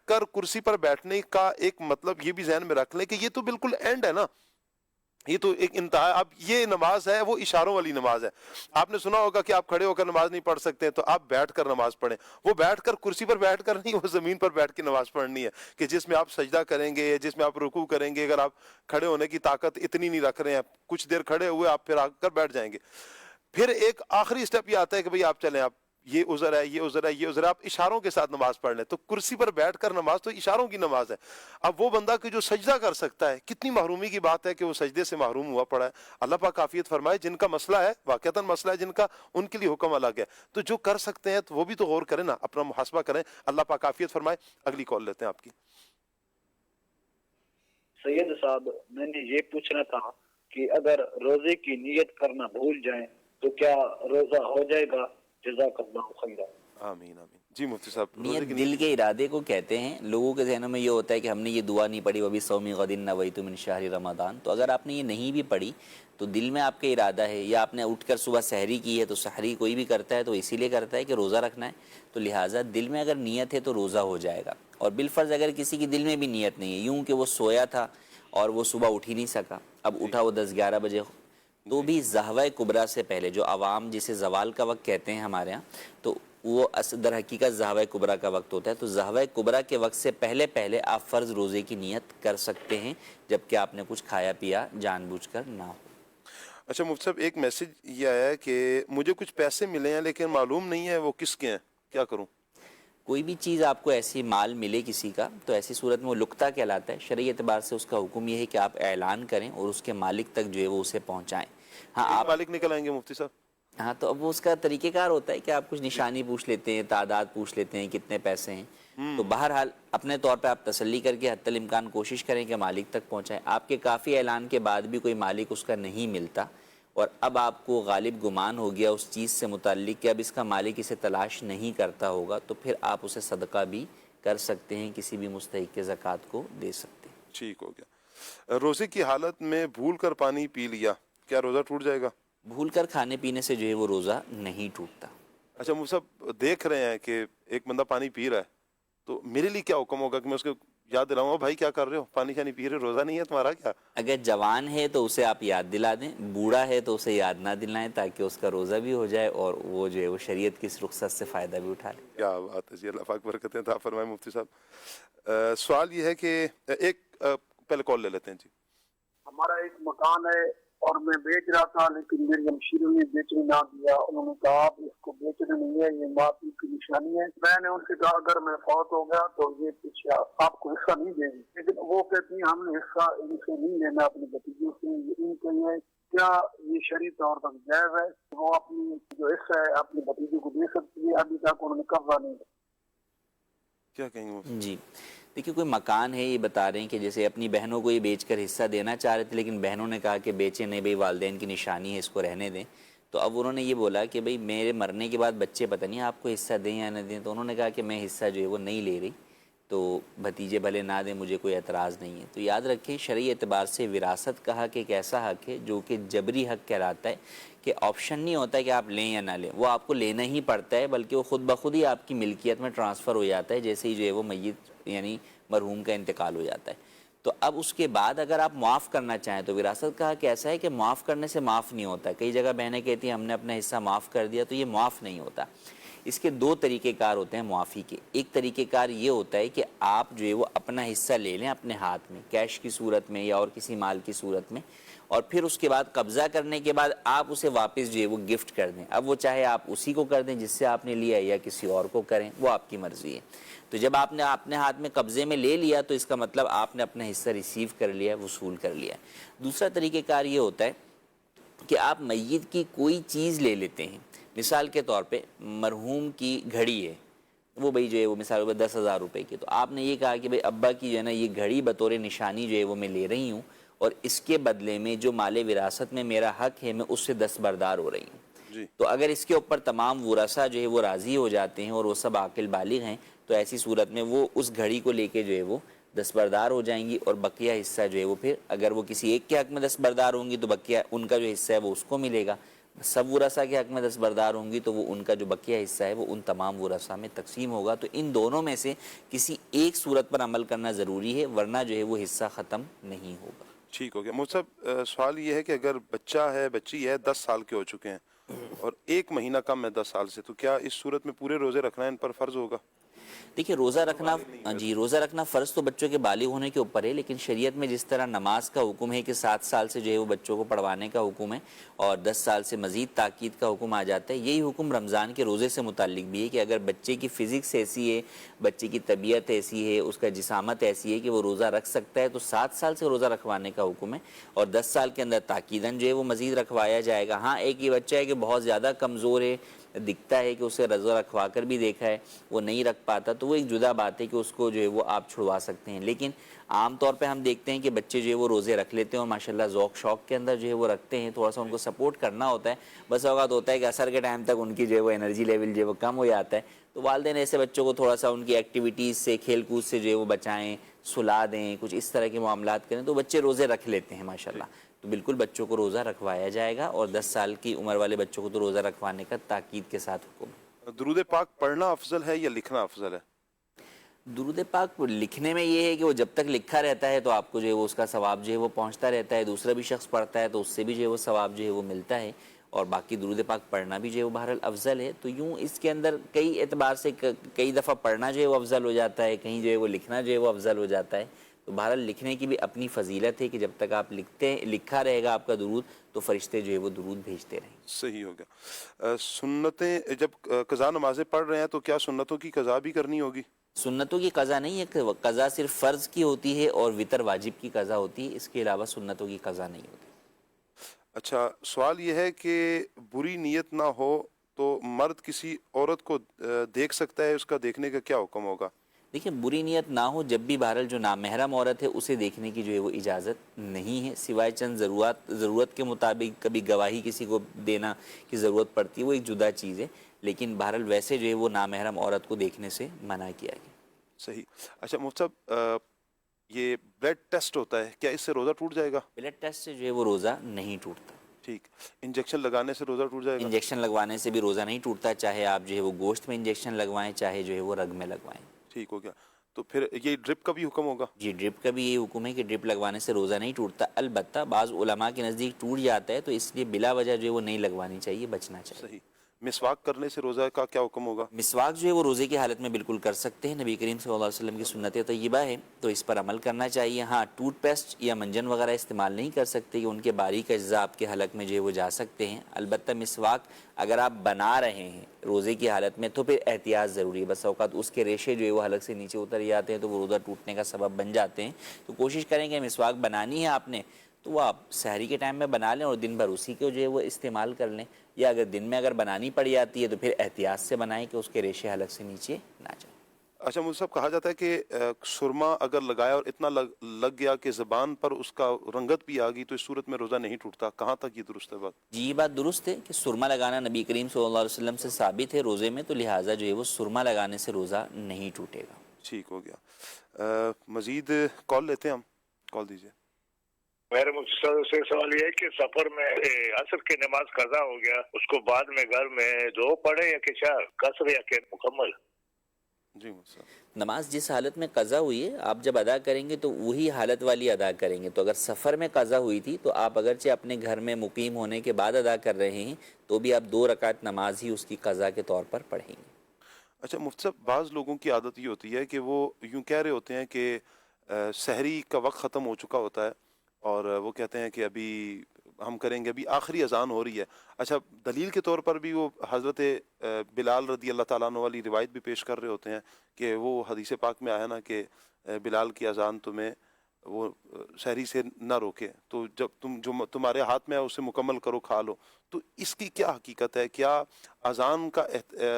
کر کرسی پر بیٹھنے کا ایک مطلب یہ بھی ذہن میں رکھ لیں کہ یہ تو بالکل اینڈ ہے نا, یہ تو ایک انتہا. اب یہ نماز ہے وہ اشاروں والی نماز ہے. آپ نے سنا ہوگا کہ آپ کھڑے ہو کر نماز نہیں پڑھ سکتے تو آپ بیٹھ کر نماز پڑھیں. وہ بیٹھ کر کرسی پر بیٹھ کر نہیں, وہ زمین پر بیٹھ کے نماز پڑھنی ہے کہ جس میں آپ سجدہ کریں گے, جس میں آپ رکوع کریں گے. اگر آپ کھڑے ہونے کی طاقت اتنی نہیں رکھ رہے ہیں, کچھ دیر کھڑے ہوئے آپ پھر آ کر بیٹھ جائیں گے. پھر ایک آخری سٹیپ یہ آتا ہے کہ بھئی آپ چلیں, آپ یہ عذر ہے, یہ عذر ہے, یہ عذر ہے, آپ اشاروں کے ساتھ نماز پڑھ لیں. تو کرسی پر بیٹھ کر نماز تو اشاروں کی نماز ہے. اب وہ بندہ کہ جو سجدہ کر سکتا ہے, کتنی محرومی کی بات ہے کہ وہ سجدے سے محروم ہوا پڑا ہے. اللہ پاک عافیت فرمائے. جن کا مسئلہ ہے واقعتاً مسئلہ ہے جن کا, ان کے لیے حکم الگ ہے. تو جو کر سکتے ہیں تو وہ بھی تو غور کریں نا, اپنا محاسبہ کریں. اللہ پاک عافیت فرمائے. اگلی کال لیتے ہیں آپ کی. سید صاحب, میں نے یہ پوچھنا تھا کہ اگر روزے کی نیت کرنا بھول جائیں تو کیا روزہ ہو جائے گا؟ جزاک اللہ خیرا. آمین آمین. جی مفتی صاحب, نیت دل کے ارادے کو کہتے ہیں. لوگوں کے ذہنوں میں یہ ہوتا ہے کہ ہم نے یہ دعا نہیں پڑھی, وبی صومی غد نویت من شہر رمضان. تو اگر آپ نے یہ نہیں بھی پڑھی تو دل میں آپ کا ارادہ ہے, یا آپ نے اٹھ کر صبح سحری کی ہے, تو سحری کوئی بھی کرتا ہے تو اسی لیے کرتا ہے کہ روزہ رکھنا ہے, تو لہٰذا دل میں اگر نیت ہے تو روزہ ہو جائے گا. اور بالفرض اگر کسی کی دل میں بھی نیت نہیں ہے, یوں کہ وہ سویا تھا اور وہ صبح اٹھ ہی نہیں سکا, اب اٹھا وہ 10-11 بجے, تو بھی زہوہ کبریٰ سے پہلے, جو عوام جسے زوال کا وقت کہتے ہیں ہمارے ہاں, تو وہ در حقیقت زہوہ کبریٰ کا وقت ہوتا ہے. تو زہوہ کبریٰ کے وقت سے پہلے آپ فرض روزے کی نیت کر سکتے ہیں, جبکہ آپ نے کچھ کھایا پیا جان بوجھ کر نہ ہو. اچھا مفتی صاحب, ایک میسج یہ آیا ہے کہ مجھے کچھ پیسے ملے ہیں لیکن معلوم نہیں ہے وہ کس کے ہیں, کیا کروں؟ کوئی بھی چیز آپ کو ایسی مال ملے کسی کا, تو ایسی صورت میں وہ لقطہ کہلاتا ہے. شرعی اعتبار سے اس کا حکم یہ ہے کہ آپ اعلان کریں اور اس کے مالک تک جو ہے وہ اسے پہنچائیں. ہاں آپ مالک نکل آئیں گے مفتی صاحب. ہاں, تو اب وہ اس کا طریقہ کار ہوتا ہے کہ آپ کچھ نشانی پوچھ لیتے ہیں, تعداد پوچھ لیتے ہیں, کتنے پیسے ہیں. تو بہرحال اپنے طور پہ آپ تسلی کر کے حتی الامکان کوشش کریں کہ مالک تک پہنچائیں. آپ کے کافی اعلان کے بعد بھی کوئی مالک اس کا نہیں ملتا, اور اب آپ کو غالب گمان ہو گیا اس چیز سے متعلق کہ اب اس کا مالک اسے تلاش نہیں کرتا ہوگا, تو پھر آپ اسے صدقہ بھی کر سکتے ہیں, کسی بھی مستحق کے زکوٰۃ کو دے سکتے ہیں. ٹھیک ہو گیا. روزے کی حالت میں بھول کر پانی پی لیا, کیا روزہ ٹوٹ جائے گا؟ بھول کر کھانے پینے سے جو ہے وہ روزہ نہیں ٹوٹتا. اچھا مفتی صاحب, دیکھ رہے ہیں کہ ایک بندہ پانی پی رہا ہے, تو میرے لیے کیا حکم ہوگا کہ میں اس کو یاد دلاؤں, بھائی کیا کر رہے ہو, پانی نہیں پی رہے, روزہ نہیں ہے تمہارا کیا؟ اگر جوان ہے تو اسے آپ یاد دلا دیں, بوڑھا ہے تو اسے یاد نہ دلائیں, تاکہ اس کا روزہ بھی ہو جائے اور وہ جو ہے وہ شریعت کی اس رخصت سے فائدہ بھی اٹھا لے. کیا بات ہے جی, اللہ پاک برکتیں عطا فرمائے. مفتی صاحب, سوال یہ ہے کہ ایک پہلے کال لے لیتے ہیں جی. ہمارا ایک مکان ہے اور میں بیچ رہا تھا, لیکن میری ہمشیروں نے بیچنے نہ دیا. انہوں نے کہا آپ اس کو بیچنا نہیں ہے, یہ معافی کی نشانی ہے. میں نے ان سے کہا اگر میں فوت ہو گیا تو یہ پیچھے آپ کو حصہ نہیں دیں گے, لیکن وہ کہتی ہیں ہم نے حصہ ان سے نہیں لینا اپنے بھتیجوں سے. ان کے لیے کیا یہ شرعی طور پر جائز ہے؟ وہ اپنی جو حصہ ہے اپنے بھتیجوں کو دے سکتی ہے, ابھی تک انہوں نے قبضہ نہیں کیا. کیا کہیں گے جی دیکھیے, کوئی مکان ہے, یہ بتا رہے ہیں کہ جیسے اپنی بہنوں کو یہ بیچ کر حصہ دینا چاہ رہے تھے, لیکن بہنوں نے کہا کہ بیچے نہیں بھائی, والدین کی نشانی ہے, اس کو رہنے دیں. تو اب انہوں نے یہ بولا کہ بھائی میرے مرنے کے بعد بچے پتہ نہیں آپ کو حصہ دیں یا نہ دیں, تو انہوں نے کہا کہ میں حصہ جو ہے وہ نہیں لے رہی. تو بھتیجے بھلے نہ دیں، مجھے کوئی اعتراض نہیں ہے۔ تو یاد رکھیں شرعی اعتبار سے وراثت کا حق ایک ایسا حق ہے جو کہ جبری حق کہلاتا ہے، کہ آپشن نہیں ہوتا ہے کہ آپ لیں یا نہ لیں، وہ آپ کو لینا ہی پڑتا ہے، بلکہ وہ خود بخود ہی آپ کی ملکیت میں ٹرانسفر ہو جاتا ہے جیسے ہی جو ہے وہ میت یعنی مرحوم کا انتقال ہو جاتا ہے۔ تو اب اس کے بعد اگر آپ معاف کرنا چاہیں تو وراثت کا حق ایسا ہے کہ معاف کرنے سے معاف نہیں ہوتا۔ کئی جگہ بہنیں کہتی ہیں ہم نے اپنا حصہ معاف کر دیا، تو یہ معاف نہیں ہوتا۔ اس کے دو طریقہ کار ہوتے ہیں معافی کے۔ ایک طریقہ کار یہ ہوتا ہے کہ آپ جو ہے وہ اپنا حصہ لے لیں اپنے ہاتھ میں، کیش کی صورت میں یا اور کسی مال کی صورت میں، اور پھر اس کے بعد قبضہ کرنے کے بعد آپ اسے واپس جو ہے وہ گفٹ کر دیں۔ اب وہ چاہے آپ اسی کو کر دیں جس سے آپ نے لیا یا کسی اور کو کریں، وہ آپ کی مرضی ہے۔ تو جب آپ نے اپنے ہاتھ میں قبضے میں لے لیا تو اس کا مطلب آپ نے اپنا حصہ ریسیو کر لیا، وصول کر لیا۔ دوسرا طریقہ کار یہ ہوتا ہے کہ آپ میت کی کوئی چیز لے لیتے ہیں۔ مثال کے طور پہ مرحوم کی گھڑی ہے، وہ بھائی جو ہے وہ مثال کے 10,000 روپے کی، تو آپ نے یہ کہا کہ بھائی ابا کی جو ہے نا یہ گھڑی بطور نشانی جو ہے وہ میں لے رہی ہوں، اور اس کے بدلے میں جو مال وراثت میں میرا حق ہے میں اس سے دستبردار ہو رہی ہوں۔ تو اگر اس کے اوپر تمام ورثاء جو ہے وہ راضی ہو جاتے ہیں اور وہ سب عاقل بالغ ہیں تو ایسی صورت میں وہ اس گھڑی کو لے کے جو ہے وہ دستبردار ہو جائیں گی، اور بقیہ حصہ جو ہے وہ پھر اگر وہ کسی ایک کے حق میں دستبردار ہوں گی تو بقیہ ان کا جو حصہ ہے وہ اس کو ملے گا، سب ورثاء کے حق میں دستبردار ہوں گی تو وہ ان کا جو بقیہ حصہ ہے وہ ان تمام ورثاء میں تقسیم ہوگا۔ تو ان دونوں میں سے کسی ایک صورت پر عمل کرنا ضروری ہے، ورنہ جو ہے وہ حصہ ختم نہیں ہوگا۔ ٹھیک ہو گیا۔ مجھ صاحب سوال یہ ہے کہ اگر بچہ ہے بچی ہے 10 سال کے ہو چکے ہیں اور 1 مہینہ کم ہے 10 سال سے، تو کیا اس صورت میں پورے روزے رکھنا ان پر فرض ہوگا؟ دیکھیے روزہ رکھنا فرض تو بچوں کے بالغ ہونے کے اوپر ہے، لیکن شریعت میں جس طرح نماز کا حکم ہے کہ 7 سال سے جو ہے وہ بچوں کو پڑھوانے کا حکم ہے اور 10 سال سے مزید تاکید کا حکم آ جاتا ہے، یہی حکم رمضان کے روزے سے متعلق بھی ہے کہ اگر بچے کی فزکس ایسی ہے، بچے کی طبیعت ایسی ہے، اس کا جسامت ایسی ہے کہ وہ روزہ رکھ سکتا ہے تو 7 سال سے روزہ رکھوانے کا حکم ہے، اور 10 سال کے اندر تاکیداً جو ہے وہ مزید رکھوایا جائے گا۔ ہاں ایک یہ بچہ ہے کہ بہت زیادہ کمزور ہے، دکھتا ہے کہ اسے روزہ رکھوا کر بھی دیکھا ہے وہ نہیں رکھ پاتا، تو وہ ایک جدا بات ہے کہ اس کو جو ہے وہ آپ چھڑوا سکتے ہیں، لیکن عام طور پہ ہم دیکھتے ہیں کہ بچے جو ہے وہ روزے رکھ لیتے ہیں اور ماشاءاللہ ذوق شوق کے اندر جو ہے وہ رکھتے ہیں، تھوڑا سا ان کو سپورٹ کرنا ہوتا ہے، بس اوقات ہوتا ہے کہ عصر کے ٹائم تک ان کی جو ہے وہ انرجی لیول جو ہے وہ کم ہو جاتا ہے، تو والدین ایسے بچوں کو تھوڑا سا ان کی ایکٹیویٹیز سے کھیل کود سے جو ہے وہ بچائیں، سلا دیں، کچھ اس طرح کے معاملات کریں تو بچے روزے رکھ لیتے ہیں ماشاءاللہ۔ تو بالکل بچوں کو روزہ رکھوایا جائے گا، اور 10 سال کی عمر والے بچوں کو تو روزہ رکھوانے کا تاکید کے ساتھ حکم ہے۔ درود پاک پڑھنا افضل ہے یا لکھنا افضل ہے؟ درود پاک لکھنے میں یہ ہے کہ وہ جب تک لکھا رہتا ہے تو آپ کو جو ہے وہ اس کا ثواب جو ہے وہ پہنچتا رہتا ہے، دوسرا بھی شخص پڑھتا ہے تو اس سے بھی جو ہے وہ ثواب جو ہے وہ ملتا ہے، اور باقی درود پاک پڑھنا بھی جو ہے وہ بہرحال افضل ہے۔ تو یوں اس کے اندر کئی اعتبار سے کئی دفعہ پڑھنا جو ہے وہ افضل ہو جاتا ہے، کہیں جو ہے وہ لکھنا جو ہے وہ افضل ہو جاتا ہے، تو بہرحال لکھنے کی بھی اپنی فضیلت ہے کہ جب تک آپ لکھا رہے گا آپ کا درود تو فرشتے جو ہے وہ درود بھیجتے رہیں گے۔ صحیح ہو گیا۔ سنتیں جب قضا نمازیں پڑھ رہے ہیں تو کیا سنتوں کی قضا بھی کرنی ہوگی؟ سنتوں کی قضا نہیں ہے، قضا صرف فرض کی ہوتی ہے اور وتر واجب کی قضا ہوتی ہے، اس کے علاوہ سنتوں کی قضا نہیں ہوتی۔ اچھا سوال یہ ہے کہ بری نیت نہ ہو تو مرد کسی عورت کو دیکھ سکتا ہے، اس کا دیکھنے کا کیا حکم ہوگا؟ دیکھیں بری نیت نہ ہو جب بھی بہرحال جو نامحرم عورت ہے اسے دیکھنے کی جو ہے وہ اجازت نہیں ہے، سوائے چند ضرورت کے مطابق کبھی گواہی کسی کو دینا کی ضرورت پڑتی ہے، وہ ایک جدا چیز ہے، لیکن بہرحال ویسے جو ہے وہ نامحرم عورت کو دیکھنے سے منع کیا گیا۔ صحیح۔ اچھا مفتی صاحب یہ بلڈ ٹیسٹ ہوتا ہے، کیا اس سے روزہ ٹوٹ جائے گا؟ بلڈ ٹیسٹ سے جو ہے وہ روزہ نہیں ٹوٹتا۔ ٹھیک۔ انجیکشن لگانے سے روزہ ٹوٹ جائے گا؟ انجیکشن لگوانے سے بھی روزہ نہیں ٹوٹتا، چاہے آپ جو ہے وہ گوشت میں انجیکشن لگوائیں چاہے جو ہے وہ رگ میں لگوائیں۔ ٹھیک ہو گیا۔ تو پھر یہ ڈرپ کا بھی حکم ہوگا؟ جی ڈرپ کا بھی یہ حکم ہے کہ ڈرپ لگوانے سے روزہ نہیں ٹوٹتا، البتہ بعض علماء کے نزدیک ٹوٹ جاتا ہے تو اس لیے بلا وجہ جو ہے وہ نہیں لگوانی چاہیے، بچنا چاہیے۔ صحیح۔ مسواک کرنے سے روزہ کا کیا حکم ہوگا؟ مسواک جو ہے وہ روزے کی حالت میں بالکل کر سکتے ہیں، نبی کریم صلی اللہ علیہ وسلم کی سنت طیبہ ہے تو اس پر عمل کرنا چاہیے۔ ہاں ٹوتھ پیسٹ یا منجن وغیرہ استعمال نہیں کر سکتے کہ ان کے باریک اجزاء آپ کے حلق میں جو ہے وہ جا سکتے ہیں، البتہ مسواک اگر آپ بنا رہے ہیں روزے کی حالت میں تو پھر احتیاط ضروری ہے، بس اوقات اس کے ریشے جو ہے وہ حلق سے نیچے اتر جاتے ہیں تو وہ روزہ ٹوٹنے کا سبب بن جاتے ہیں، تو کوشش کریں کہ مسواک بنانی ہے آپ نے تو وہ آپ سحری کے ٹائم میں بنا لیں اور دن بھر اسی کو جو ہے وہ استعمال کر لیں، یا اگر دن میں اگر بنانی پڑ جاتی ہے تو پھر احتیاط سے بنائیں کہ اس کے ریشے حلق سے نیچے نہ جائیں۔ اچھا مجھے صاحب کہا جاتا ہے کہ سرما اگر لگایا اور اتنا لگ گیا کہ زبان پر اس کا رنگت بھی آ گئی تو اس صورت میں روزہ نہیں ٹوٹتا، کہاں تک یہ درست ہے بات؟ جی یہ بات درست ہے کہ سرما لگانا نبی کریم صلی اللہ علیہ وسلم سے ثابت ہے روزے میں، تو لہٰذا جو ہے وہ سرما لگانے سے روزہ نہیں ٹوٹے گا۔ ٹھیک ہو گیا. مزید کال لیتے ہیں ہم, کال دیجیے. میرے مختصر سے سوال یہ ہے کہ سفر میں عصر کی نماز قضا ہو گیا, اس کو بعد میں گھر میں دو پڑھے یا کہ چار, قصر یا کہ مکمل؟ جی نماز جس حالت میں قضا ہوئی ہے آپ جب ادا کریں گے تو وہی حالت والی ادا کریں گے. تو اگر سفر میں قضا ہوئی تھی تو آپ اگرچہ اپنے گھر میں مقیم ہونے کے بعد ادا کر رہے ہیں تو بھی آپ 2 رکعت نماز ہی اس کی قضا کے طور پر پڑھیں گے. اچھا مفتی صاحب, بعض لوگوں کی عادت یہ ہوتی ہے کہ وہ یوں کہہ رہے ہوتے ہیں کہ سحری کا وقت ختم ہو چکا ہوتا ہے اور وہ کہتے ہیں کہ ابھی ہم کریں گے, ابھی آخری اذان ہو رہی ہے. اچھا دلیل کے طور پر بھی وہ حضرت بلال رضی اللہ تعالیٰ عنہ والی روایت بھی پیش کر رہے ہوتے ہیں کہ وہ حدیث پاک میں آیا نا کہ بلال کی اذان تمہیں وہ سحری سے نہ روکے, تو جب جو تمہارے ہاتھ میں ہے اسے مکمل کرو, کھا لو. تو اس کی کیا حقیقت ہے؟ کیا اذان کا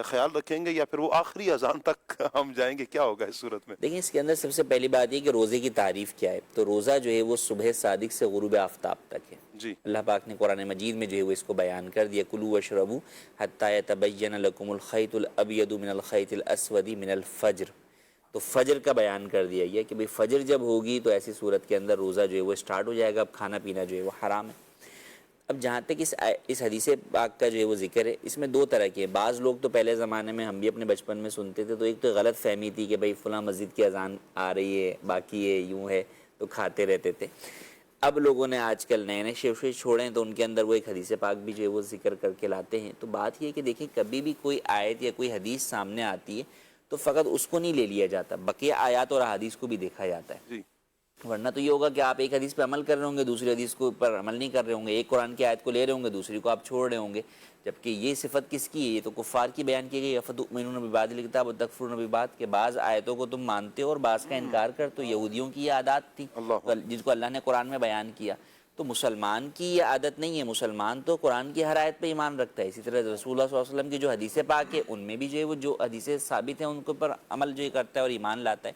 خیال رکھیں گے یا پھر وہ آخری اذان تک ہم جائیں گے؟ کیا ہوگا اس صورت میں؟ دیکھیں اس کے اندر سب سے پہلی بات یہ کہ روزے کی تعریف کیا ہے. تو روزہ جو ہے وہ صبح صادق سے غروب آفتاب تک ہے. جی اللہ پاک نے قرآن مجید میں جو ہے وہ اس کو بیان کر دیا, کلوا واشربوا حتی یتبین لکم الخیط الابید من الخیط الاسود من الفجر. تو فجر کا بیان کر دیا گیا کہ بھئی فجر جب ہوگی تو ایسی صورت کے اندر روزہ جو ہے وہ سٹارٹ ہو جائے گا, اب کھانا پینا جو ہے وہ حرام ہے. اب جہاں تک اس حدیث پاک کا جو ہے وہ ذکر ہے, اس میں 2 طرح کے ہیں. بعض لوگ تو پہلے زمانے میں ہم بھی اپنے بچپن میں سنتے تھے تو ایک تو غلط فہمی تھی کہ بھئی فلاں مسجد کی اذان آ رہی ہے, باقی ہے, یوں ہے, تو کھاتے رہتے تھے. اب لوگوں نے آج کل نئے نئے شیوے چھوڑے ہیں تو ان کے اندر وہ ایک حدیث پاک بھی جو ہے وہ ذکر کر کے لاتے ہیں. تو بات یہ ہے کہ دیکھیں کبھی بھی کوئی آیت یا کوئی حدیث سامنے آتی ہے تو فقط اس کو نہیں لے لیا جاتا, بقیہ آیات اور احادیث کو بھی دیکھا جاتا ہے. ورنہ تو یہ ہوگا کہ آپ ایک حدیث پہ عمل کر رہے ہوں گے, دوسری حدیث کو پر عمل نہیں کر رہے ہوں گے, ایک قرآن کی آیت کو لے رہے ہوں گے, دوسری کو آپ چھوڑ رہے ہوں گے. جبکہ یہ صفت کس کی ہے؟ یہ تو کفار کی بیان کی گئی, افتؤمنون ببعض الکتاب وتکفرون ببعض, کہ بعض آیتوں کو تم مانتے ہو اور بعض کا انکار کرتے ہو. یہودیوں کی یہ عادات تھی جس کو اللہ نے قرآن میں بیان کیا. تو مسلمان کی یہ عادت نہیں ہے, مسلمان تو قرآن کی ہر آیت پہ ایمان رکھتا ہے. اسی طرح رسول اللہ صلی اللہ علیہ وسلم کی جو حدیث پاک ہے ان میں بھی جو ہے وہ جو حدیثیں ثابت ہیں ان کے اوپر عمل جو کرتا ہے اور ایمان لاتا ہے.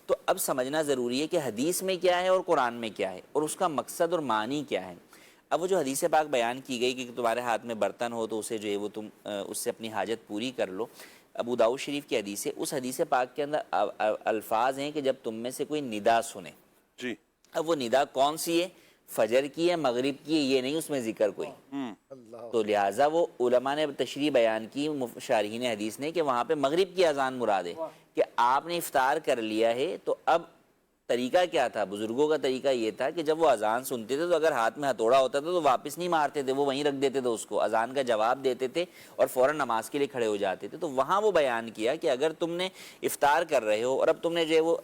تو اب سمجھنا ضروری ہے کہ حدیث میں کیا ہے اور قرآن میں کیا ہے اور اس کا مقصد اور معنی کیا ہے. اب وہ جو حدیث پاک بیان کی گئی کہ تمہارے ہاتھ میں برتن ہو تو اسے جو ہے وہ تم اس سے اپنی حاجت پوری کر لو, ابو داؤد شریف کی حدیث ہے. اس حدیث پاک کے اندر الفاظ ہیں کہ جب تم میں سے کوئی ندا سنے. جی اب وہ ندا کون سی ہے؟ فجر کی ہے, مغرب کی ہے, یہ نہیں اس میں ذکر کوئی. تو لہٰذا وہ علماء نے تشریح بیان کی, شارحین حدیث نے, کہ وہاں پہ مغرب کی اذان مراد ہے. کہ آپ نے افطار کر لیا ہے تو اب طریقہ کیا تھا؟ بزرگوں کا طریقہ یہ تھا کہ جب وہ اذان سنتے تھے تو اگر ہاتھ میں ہتھوڑا ہوتا تھا تو واپس نہیں مارتے تھے, وہ وہیں رکھ دیتے تھے اس کو, اذان کا جواب دیتے تھے اور فوراً نماز کے لیے کھڑے ہو جاتے تھے. تو وہاں وہ بیان کیا کہ اگر تم نے افطار کر رہے ہو اور اب تم نے جو ہے وہ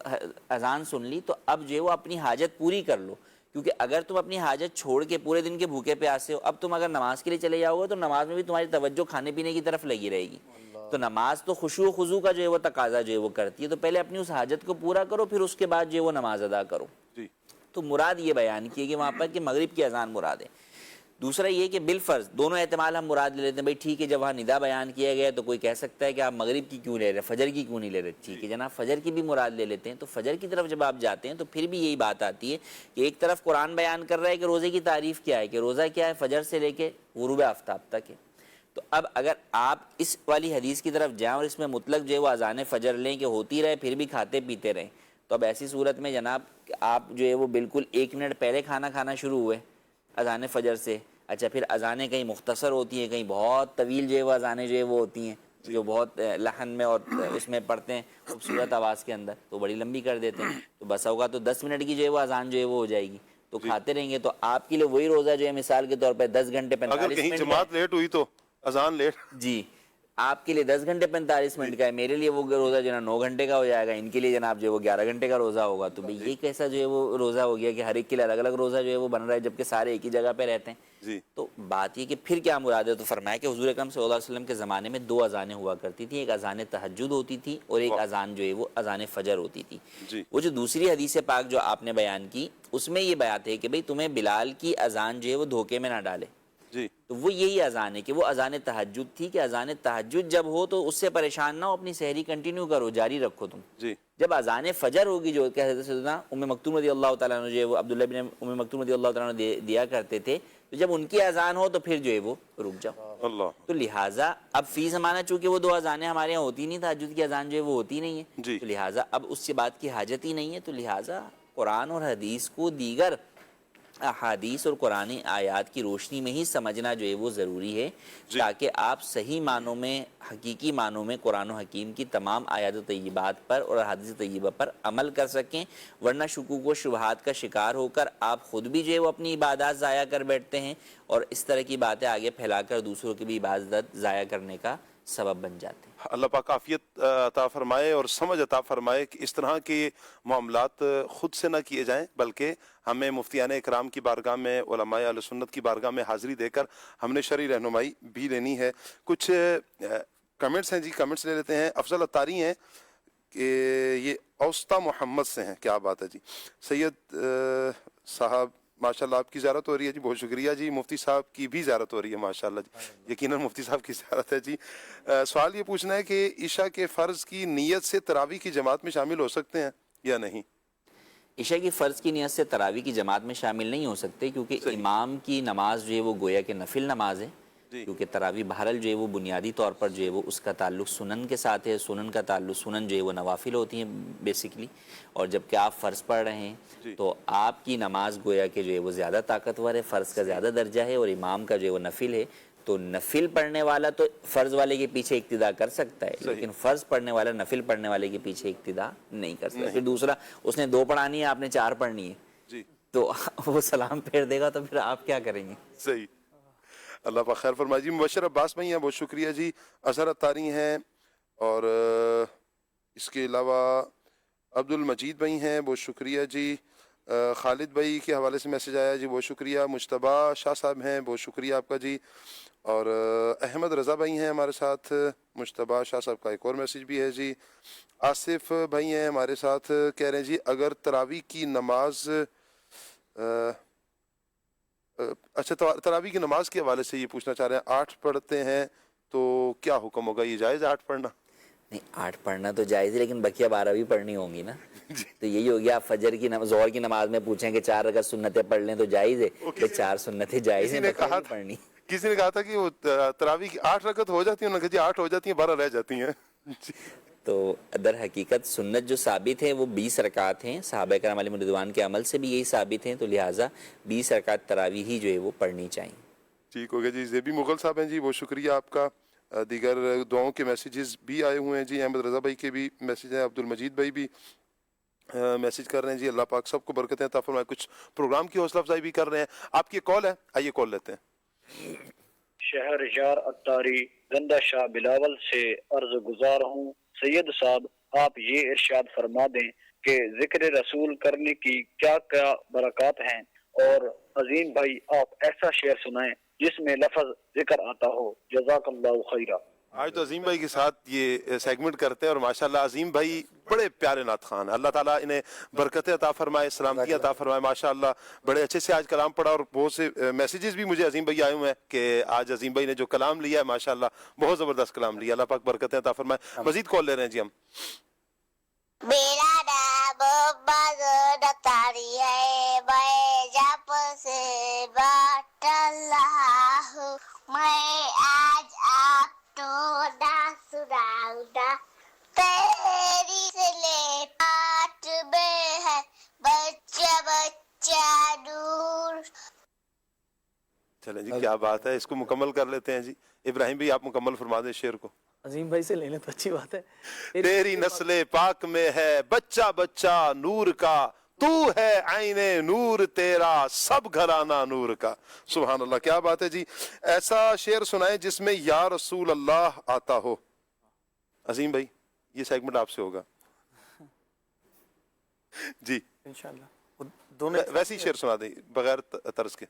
اذان سن لی تو اب جو ہے وہ اپنی حاجت پوری کر لو. کیونکہ اگر تم اپنی حاجت چھوڑ کے پورے دن کے بھوکے پیاسے ہو, اب تم اگر نماز کے لیے چلے جاؤ گے تو نماز میں بھی تمہاری توجہ کھانے پینے کی طرف لگی رہے گی. تو نماز تو خشوع و خضوع کا جو ہے وہ تقاضا جو ہے وہ کرتی ہے. تو پہلے اپنی اس حاجت کو پورا کرو, پھر اس کے بعد جو ہے وہ نماز ادا کرو. تو مراد یہ بیان کی ہے کہ وہاں پر کہ مغرب کی اذان مراد ہے. دوسرا یہ کہ بالفرض دونوں احتمال ہم مراد لے لیتے ہیں. بھائی ٹھیک ہے, جب وہاں ندا بیان کیا گیا تو کوئی کہہ سکتا ہے کہ آپ مغرب کی کیوں لے رہے, فجر کی کیوں نہیں لے رہے. ٹھیک ہے جناب, فجر کی بھی مراد لے لیتے ہیں. تو فجر کی طرف جب آپ جاتے ہیں تو پھر بھی یہی بات آتی ہے کہ ایک طرف قرآن بیان کر رہا ہے کہ روزے کی تعریف کیا ہے, کہ روزہ کیا ہے, فجر سے لے کے غروب آفتاب تک ہے. تو اب اگر آپ اس والی حدیث کی طرف جائیں اور اس میں مطلق جو ہے وہ اذان فجر لیں کہ ہوتی رہے پھر بھی کھاتے پیتے رہیں, تو اب ایسی صورت میں جناب آپ جو ہے وہ بالکل 1 منٹ پہلے کھانا کھانا شروع ہوئے اذان فجر سے. اچھا پھر اذانیں کہیں مختصر ہوتی ہیں, کہیں بہت طویل جو ہے وہ اذانیں جو ہے وہ ہوتی ہیں جو بہت لحن میں اور اس میں پڑھتے ہیں خوبصورت آواز کے اندر, تو بڑی لمبی کر دیتے ہیں. تو بس ہوگا تو 10 منٹ کی جو ہے وہ اذان جو ہے وہ ہو جائے گی, تو کھاتے رہیں گے. تو آپ کے لیے وہی روزہ جو ہے مثال کے طور پہ 10 گھنٹے 45 منٹ, اگر کہیں جماعت لیٹ ہوئی تو اذان لیٹ, جی آپ کے لیے 10 گھنٹے 45 منٹ کا ہے, میرے لیے وہ روزہ جو ہے 9 گھنٹے کا ہو جائے گا, ان کے لیے جناب جو ہے وہ 11 گھنٹے کا روزہ ہوگا. تو بھئی یہ کیسا جو ہے وہ روزہ ہو گیا کہ ہر ایک کے لیے الگ الگ روزہ جو ہے وہ بن رہا ہے جبکہ سارے ایک ہی جگہ پہ رہتے ہیں. تو بات یہ کہ پھر کیا مراد ہے؟ تو فرمایا کہ حضور اکرم صلی اللہ علیہ وسلم کے زمانے میں 2 اذانیں ہوا کرتی تھی, ایک اذان تہجد ہوتی تھی اور ایک اذان جو ہے وہ اذان فجر ہوتی تھی. وہ جو دوسری حدیث پاک جو آپ نے بیان کی اس میں یہ بات ہے کہ بھئی تمہیں بلال کی اذان جو ہے وہ دھوکے میں نہ ڈالے. تو وہ یہی اذان ہے کہ وہ اذان تہجد تھی, کہ اذان تہجد جب ہو تو اس سے پریشان نہ ہو, اپنی سحری کنٹینیو کرو, جاری رکھو تم. جب اذان فجر ہوگی جو کہ حضرت سیدنا ام مکتوم رضی اللہ تعالیٰ عنہ جو ہے وہ عبداللہ بن ام مکتوم رضی اللہ تعالیٰ عنہ دیا کرتے تھے, تو جب ان کی اذان ہو تو پھر جو ہے وہ رک جاؤ. اللہ تو لہٰذا اب فی زمانہ چونکہ وہ 2 اذانیں ہمارے یہاں ہوتی نہیں، تہجد کی اذان جو ہے وہ ہوتی نہیں ہے، جی تو لہٰذا اب اس سے بات کی حاجت ہی نہیں ہے، تو لہٰذا قرآن اور حدیث کو دیگر احادیث اور قرآن آیات کی روشنی میں ہی سمجھنا جو ہے وہ ضروری ہے، تاکہ آپ صحیح معنوں میں، حقیقی معنوں میں قرآن و حکیم کی تمام آیات و طیبات پر اور احادیث طیبہ پر عمل کر سکیں، ورنہ شکوک و شبہات کا شکار ہو کر آپ خود بھی جو ہے وہ اپنی عبادات ضائع کر بیٹھتے ہیں اور اس طرح کی باتیں آگے پھیلا کر دوسروں کی بھی عبادت ضائع کرنے کا سبب بن جاتے ہیں۔ اللہ پاک عافیت عطا فرمائے اور سمجھ عطا فرمائے کہ اس طرح کے معاملات خود سے نہ کیے جائیں، بلکہ ہمیں مفتیان اکرام کی بارگاہ میں، علماء اہل سنت کی بارگاہ میں حاضری دے کر ہم نے شرعی رہنمائی بھی لینی ہے۔ کچھ کمنٹس ہیں جی، کمنٹس لے لیتے ہیں۔ افضل اتاری ہیں کہ یہ اوسطا محمد سے ہیں، کیا بات ہے جی۔ سید صاحب ماشاءاللہ آپ کی زیارت ہو رہی ہے جی، بہت شکریہ جی۔ مفتی صاحب کی بھی زیارت ہو رہی ہے ماشاءاللہ جی، یقیناً مفتی صاحب کی زیارت ہے جی۔ سوال یہ پوچھنا ہے کہ عشاء کے فرض کی نیت سے تراویح کی جماعت میں شامل ہو سکتے ہیں یا نہیں؟ عشاء کی فرض کی نیت سے تراویح کی جماعت میں شامل نہیں ہو سکتے، کیونکہ امام کی نماز جو ہے وہ گویا کہ نفل نماز ہے، کیونکہ تراویح بہرحال جو ہے وہ بنیادی طور پر جو ہے وہ اس کا تعلق سنن کے ساتھ ہے، سنن کا تعلق، سنن جو ہے وہ نوافل ہوتی ہیں بیسیکلی، اور جبکہ آپ فرض پڑھ رہے ہیں تو آپ کی نماز گویا کہ جو ہے وہ زیادہ طاقتور ہے، فرض کا زیادہ درجہ ہے، اور امام کا جو ہے وہ نفل ہے، تو نفل پڑھنے والا تو فرض والے کے پیچھے اقتداء کر سکتا ہے، لیکن فرض پڑھنے والا نفل پڑھنے والے کے پیچھے اقتداء نہیں کر سکتا۔ پھر دوسرا، اس نے 2 پڑھانی ہے، آپ نے 4 پڑھنی ہے، تو وہ سلام پھیر دے گا تو پھر آپ کیا کریں گے؟ صحیح، اللہ پاک خیر فرمائے جی۔ مبشر عباس بھائی ہیں، بہت شکریہ جی۔ اظہر اتاری ہیں، اور اس کے علاوہ عبد المجید بھائی ہیں، بہت شکریہ جی۔ خالد بھائی کے حوالے سے میسج آیا جی، بہت شکریہ۔ مجتبیٰ شاہ صاحب ہیں، بہت شکریہ آپ کا جی۔ اور احمد رضا بھائی ہیں ہمارے ساتھ، مجتبیٰ شاہ صاحب کا ایک اور میسج بھی ہے جی۔ آصف بھائی ہیں ہمارے ساتھ، کہہ رہے ہیں جی اگر تراویح کی نماز اچھا تراویح کی نماز کے حوالے سے یہ پوچھنا چاہ رہے ہیں، 8 پڑھتے ہیں تو کیا حکم ہوگا؟ یہ جائز 8 پڑھنا؟ نہیں، 8 پڑھنا تو جائز ہے، لیکن بقیہ 12 بھی پڑھنی ہوں گی نا۔ تو یہی ہو گیا، آپ فجر کی ظہر کی نماز میں پوچھیں کہ 4 رکعت سنتیں پڑھ لیں تو جائز ہے، کہ 4 سنتیں جائز ہیں، بقیہ نہیں پڑھنی۔ کسی نے کہا تھا کہ وہ تراویح کی 8 رکعت ہو جاتی ہیں، انہوں نے کہا جی 8 ہو جاتی ہیں، 12 رہ جاتی ہیں۔ تو در حقیقت سنت جو ثابت ہے وہ 20 رکعت ہیں، صحابہ کرام علیہم رضوان کے عمل سے بھی یہی ثابت ہیں، تو لہٰذا 20 رکعت تراویح ہی جو ہے وہ پڑھنی چاہیے۔ ٹھیک ہو گیا جی۔ زیبی مغل صاحب ہیں جی، بہت شکریہ آپ کا۔ دیگر دعاؤں کے میسیجز بھی آئے ہوئے ہیں جی، احمد رضا بھائی کے بھی میسیج ہیں، عبد المجید بھائی بھی میسیج کر رہے ہیں جی، اللہ پاک سب کو برکتیں عطا فرمائے، کچھ پروگرام کی حوصلہ افزائی بھی کر رہے ہیں۔ آپ کی کال ہے، آئیے کال لیتے ہیں۔ شہر یار اتاری گندہ شاہ بلاول سے عرض گزار ہوں، سید صاحب آپ یہ ارشاد فرما دیں کہ ذکر رسول کرنے کی کیا کیا برکات ہیں، اور عظیم بھائی آپ ایسا شعر سنائیں جس میں لفظ ذکر آتا ہو، جزاک اللہ خیرہ۔ آج تو عظیم بھائی کے ساتھ یہ سیگمنٹ کرتے ہیں، اور ماشاءاللہ عظیم بھائی بڑے پیارے نعت خوان ہیں، اللہ تعالیٰ انہیں برکتیں عطا فرمائے، سلامتی عطا فرمائے، ماشاءاللہ بڑے اچھے سے آج کلام پڑھا، اور بہت سے میسیجز بھی مجھے عظیم بھائی آئے ہوئے ہیں کہ آج عظیم بھائی نے جو کلام لیا ہے ماشاءاللہ بہت زبردست کلام لیا، اللہ پاک برکتیں عطا فرمائے۔ مزید کال لے رہے ہیں جی ہم۔ میرا نام محمد اتاری ہے، میں جب سے بات رہا ہوں، میں آج آپ تو نہ سناؤں گا، تیری سے لے پات میں ہے بچہ بچہ نور۔ چلیں جی، کیا بات ہے، اس کو مکمل کر لیتے ہیں جی۔ ابراہیم بھی آپ مکمل فرما دیں شعر کو۔ عظیم بھائی سے لینے تو اچھی بات ہے۔ تیری نسل پاک میں ہے بچہ بچہ نور کا، تو ہے عین نور تیرا سب گھرانہ نور کا۔ سبحان اللہ، کیا بات ہے جی۔ ایسا شعر سنائیں جس میں یا رسول اللہ آتا ہو۔ عظیم بھائی یہ سیگمنٹ آپ سے ہوگا جی، انشاءاللہ۔ دونوں ویسی شعر سنا دیں بغیر طرز کے۔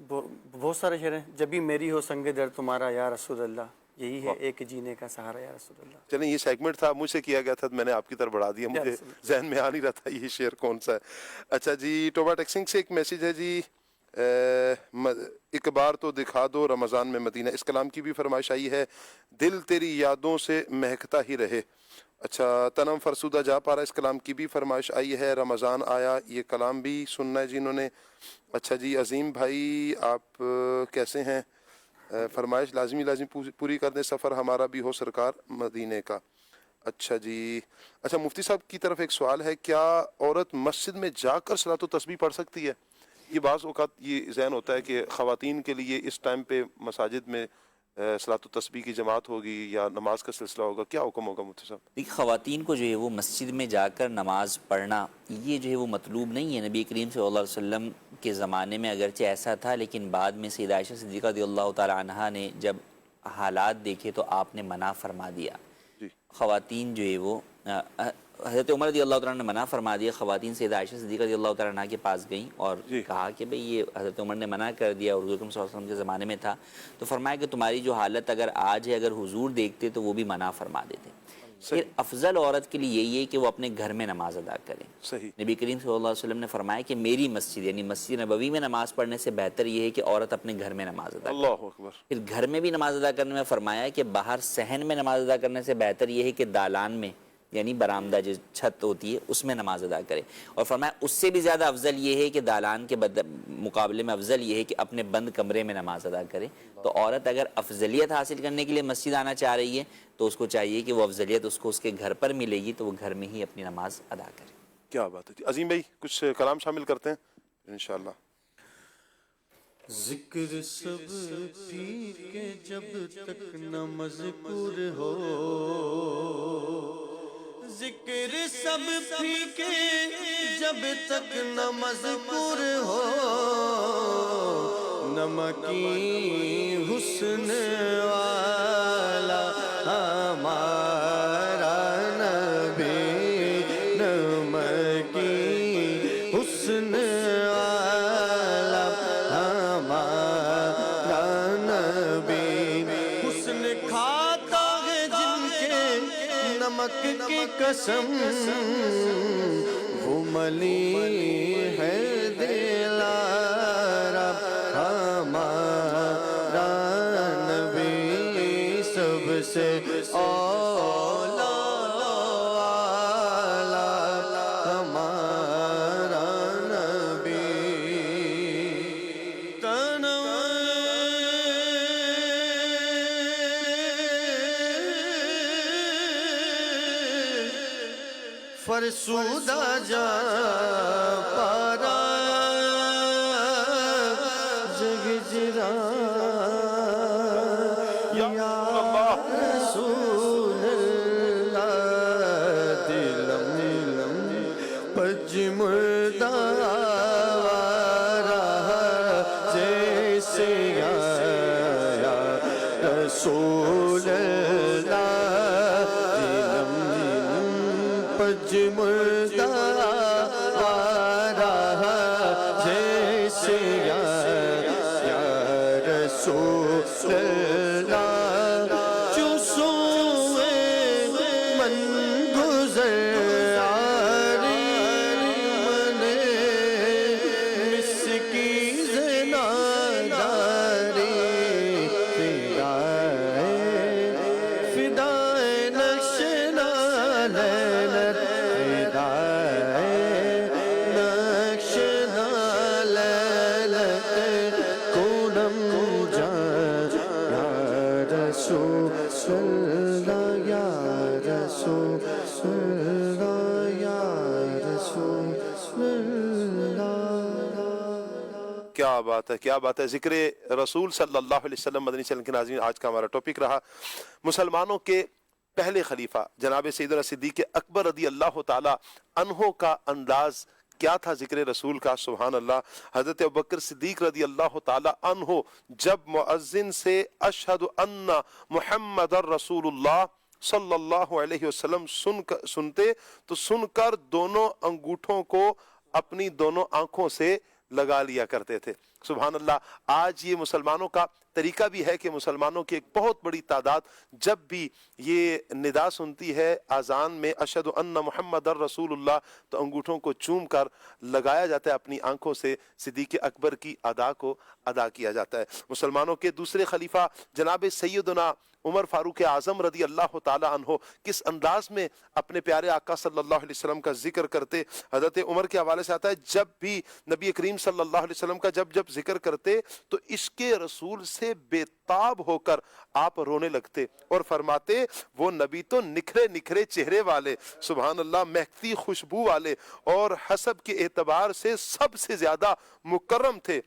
بہت سارے شعر ہیں، جب بھی میری ہو سنگ در تمہارا یا رسول اللہ، یہی ہے ایک جینے کا سہارا یا رسول اللہ۔ چلیں یہ سیگمنٹ تھا، مجھ سے کیا گیا تھا، میں نے آپ کی طرف بڑھا دیا، مجھے ذہن میں آ نہیں رہا تھا یہ شعر کون سا ہے۔ اچھا جی، ٹوبا ٹیکسنگ سے ایک میسیج ہے جی، ایک بار تو دکھا دو رمضان میں مدینہ، اس کلام کی بھی فرمائش آئی ہے، دل تیری یادوں سے مہکتا ہی رہے۔ اچھا، تنم فرسودہ جا پارا، اس کلام کی بھی فرمائش آئی ہے، رمضان آیا، یہ کلام بھی سننا ہے جی انہوں نے۔ اچھا جی، عظیم بھائی آپ کیسے ہیں؟ فرمائش لازمی پوری کر دیں، سفر ہمارا بھی ہو سرکار مدینے کا۔ اچھا جی، اچھا مفتی صاحب کی طرف ایک سوال ہے، کیا عورت مسجد میں جا کر صلاۃ و تسبیح پڑھ سکتی ہے؟ یہ بعض اوقات یہ ذہن ہوتا ہے کہ خواتین کے لیے اس ٹائم پہ مساجد میں صلاۃ و تسبیح کی جماعت ہوگی یا نماز کا سلسلہ ہوگا، کیا حکم ہوگا مفتی صاحب؟ دیکھیے خواتین کو جو ہے وہ مسجد میں جا کر نماز پڑھنا یہ جو ہے وہ مطلوب نہیں ہے۔ نبی کریم صلی اللہ علیہ وسلم کے زمانے میں اگرچہ ایسا تھا، لیکن بعد میں سیدہ عائشہ صدیقہ رضی اللہ تعالی عنہا نے جب حالات دیکھے تو آپ نے منع فرما دیا۔ خواتین جو ہے وہ حضرت عمر رضی اللہ تعالیٰ نے منع فرما دیا، خواتین سیدہ عائشہ صدیقہ رضی اللہ تعالیٰ عنہا کے پاس گئیں اور کہا کہ بھئی یہ حضرت عمر نے منع کر دیا، اور حضور صلی اللہ علیہ وسلم کے زمانے میں تھا، تو فرمایا کہ تمہاری جو حالت اگر آج ہے، اگر حضور دیکھتے تو وہ بھی منع فرما دیتے۔ پھر افضل عورت کے لیے یہی ہے کہ وہ اپنے گھر میں نماز ادا کریں۔ نبی کریم صلی اللہ علیہ وسلم نے فرمایا کہ میری مسجد یعنی مسجد نبوی میں نماز پڑھنے سے بہتر یہ ہے کہ عورت اپنے گھر میں نماز ادا کرے۔ اللہ اکبر۔ پھر گھر میں بھی نماز ادا کرنے میں فرمایا کہ باہر صحن میں نماز ادا کرنے سے بہتر یہ ہے کہ دالان میں یعنی برآمدہ جو چھت ہوتی ہے اس میں نماز ادا کرے، اور فرمایا اس سے بھی زیادہ افضل یہ ہے کہ دالان کے مقابلے میں افضل یہ ہے کہ اپنے بند کمرے میں نماز ادا کرے۔ تو عورت اگر افضلیت حاصل کرنے کے لیے مسجد آنا چاہ رہی ہے تو اس کو چاہیے کہ وہ افضلیت اس کو اس کے گھر پر ملے گی تو وہ گھر میں ہی اپنی نماز ادا کرے۔ کیا بات ہے۔ عظیم بھائی کچھ کلام شامل کرتے ہیں انشاءاللہ۔ ذکر سب پیر کے جب تک نہ مذکور ہو، ذکر سب پیر کے جب تک نہ مذکور ہو، نمکی حسن والا ہمارا نبی، نمکی حسن والا ہمارا نبی، حسن کھاتا ہے جن کے نمک کی قسم، وہ ملی ہے دلارا ہمارا نبی، سب سے اولا والا ہمارا نبی، فرسودہ جا پارا جگ جرا، یا رسول اللہ، دلم پج مردہ جیسے یا رسول اللہ، پج مردہ جیسے یا رسول اللہ، جو سوئے من گزر آری منے مسکی زناداری، فدائے نقش نالینت، نقش نالینت کونم جا، یا رسول اللہ، یا رسول اللہ، یا رسول اللہ۔ کیا بات ہے، کیا بات ہے۔ ذکر رسول صلی اللہ علیہ وسلم مدنی چینل کے ناظرین، آج کا ہمارا ٹاپک رہا مسلمانوں کے پہلے خلیفہ جناب سیدنا صدیق اکبر رضی اللہ تعالی عنہ کا انداز کیا تھا ذکر رسول کا۔ سبحان اللہ۔ حضرت ابوبکر صدیق رضی اللہ تعالی عنہ جب مؤذن سے اشہد ان محمد رسول اللہ صلی اللہ علیہ وسلم سنتے تو سن کر دونوں انگوٹھوں کو اپنی دونوں آنکھوں سے لگا لیا کرتے تھے۔ سبحان اللہ۔ آج یہ مسلمانوں کا طریقہ بھی ہے کہ مسلمانوں کی ایک بہت بڑی تعداد جب بھی یہ ندا سنتی ہے اذان میں اشہد ان محمد رسول اللہ تو انگوٹھوں کو چوم کر لگایا جاتا ہے اپنی آنکھوں سے، صدیق اکبر کی ادا کو ادا کیا جاتا ہے۔ مسلمانوں کے دوسرے خلیفہ جناب سیدنا عمر فاروق اعظم رضی اللہ تعالی عنہ کس انداز میں اپنے پیارے آقا صلی اللہ علیہ وسلم کا ذکر کرتے. حضرت عمر کے حوالے سے آتا ہے جب بھی نبی کریم صلی اللہ علیہ وسلم کا جب ذکر کرتے تو عشق رسول سے بے تاب ہو کر آپ رونے لگتے اور فرماتے وہ نبی تو نکھرے نکھرے چہرے والے، سبحان اللہ، مہکتی خوشبو والے اور حسب کے اعتبار سے سب سے زیادہ مکرم تھے.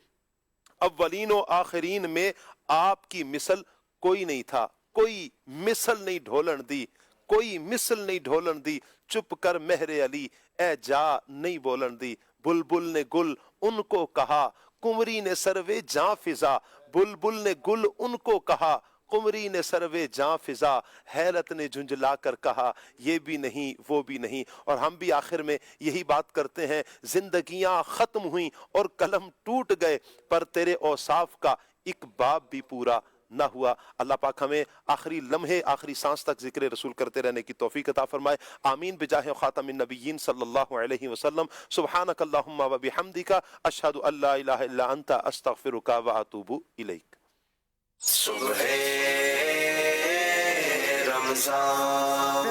اولین و آخرین میں آپ کی مثل کوئی نہیں تھا، کوئی مثل نہیں ڈھولن دی، کوئی مثل نہیں ڈھولن دی. چپ کر مہر علی اے جا نہیں بولن دی. بلبل نے گل ان کو کہا، قمری نے سروے جاں فضا. بلبل نے گل ان کو کہا، قمری نے سروے جاں فضا. حیرت نے جھنجلا کر کہا یہ بھی نہیں وہ بھی نہیں. اور ہم بھی آخر میں یہی بات کرتے ہیں، زندگیاں ختم ہوئیں اور قلم ٹوٹ گئے پر تیرے اوصاف کا ایک باب بھی پورا نہ ہوا. اللہ پاک ہمیں آخری لمحے آخری سانس تک ذکر رسول کرتے رہنے کی توفیق عطا فرمائے. آمین بجاہ خاتم النبیین صلی اللہ علیہ وسلم. سبحانک اللہم و بحمدک اشہد ان لا الہ الا انت استغفرک و اتوب الیک. صبح رمضان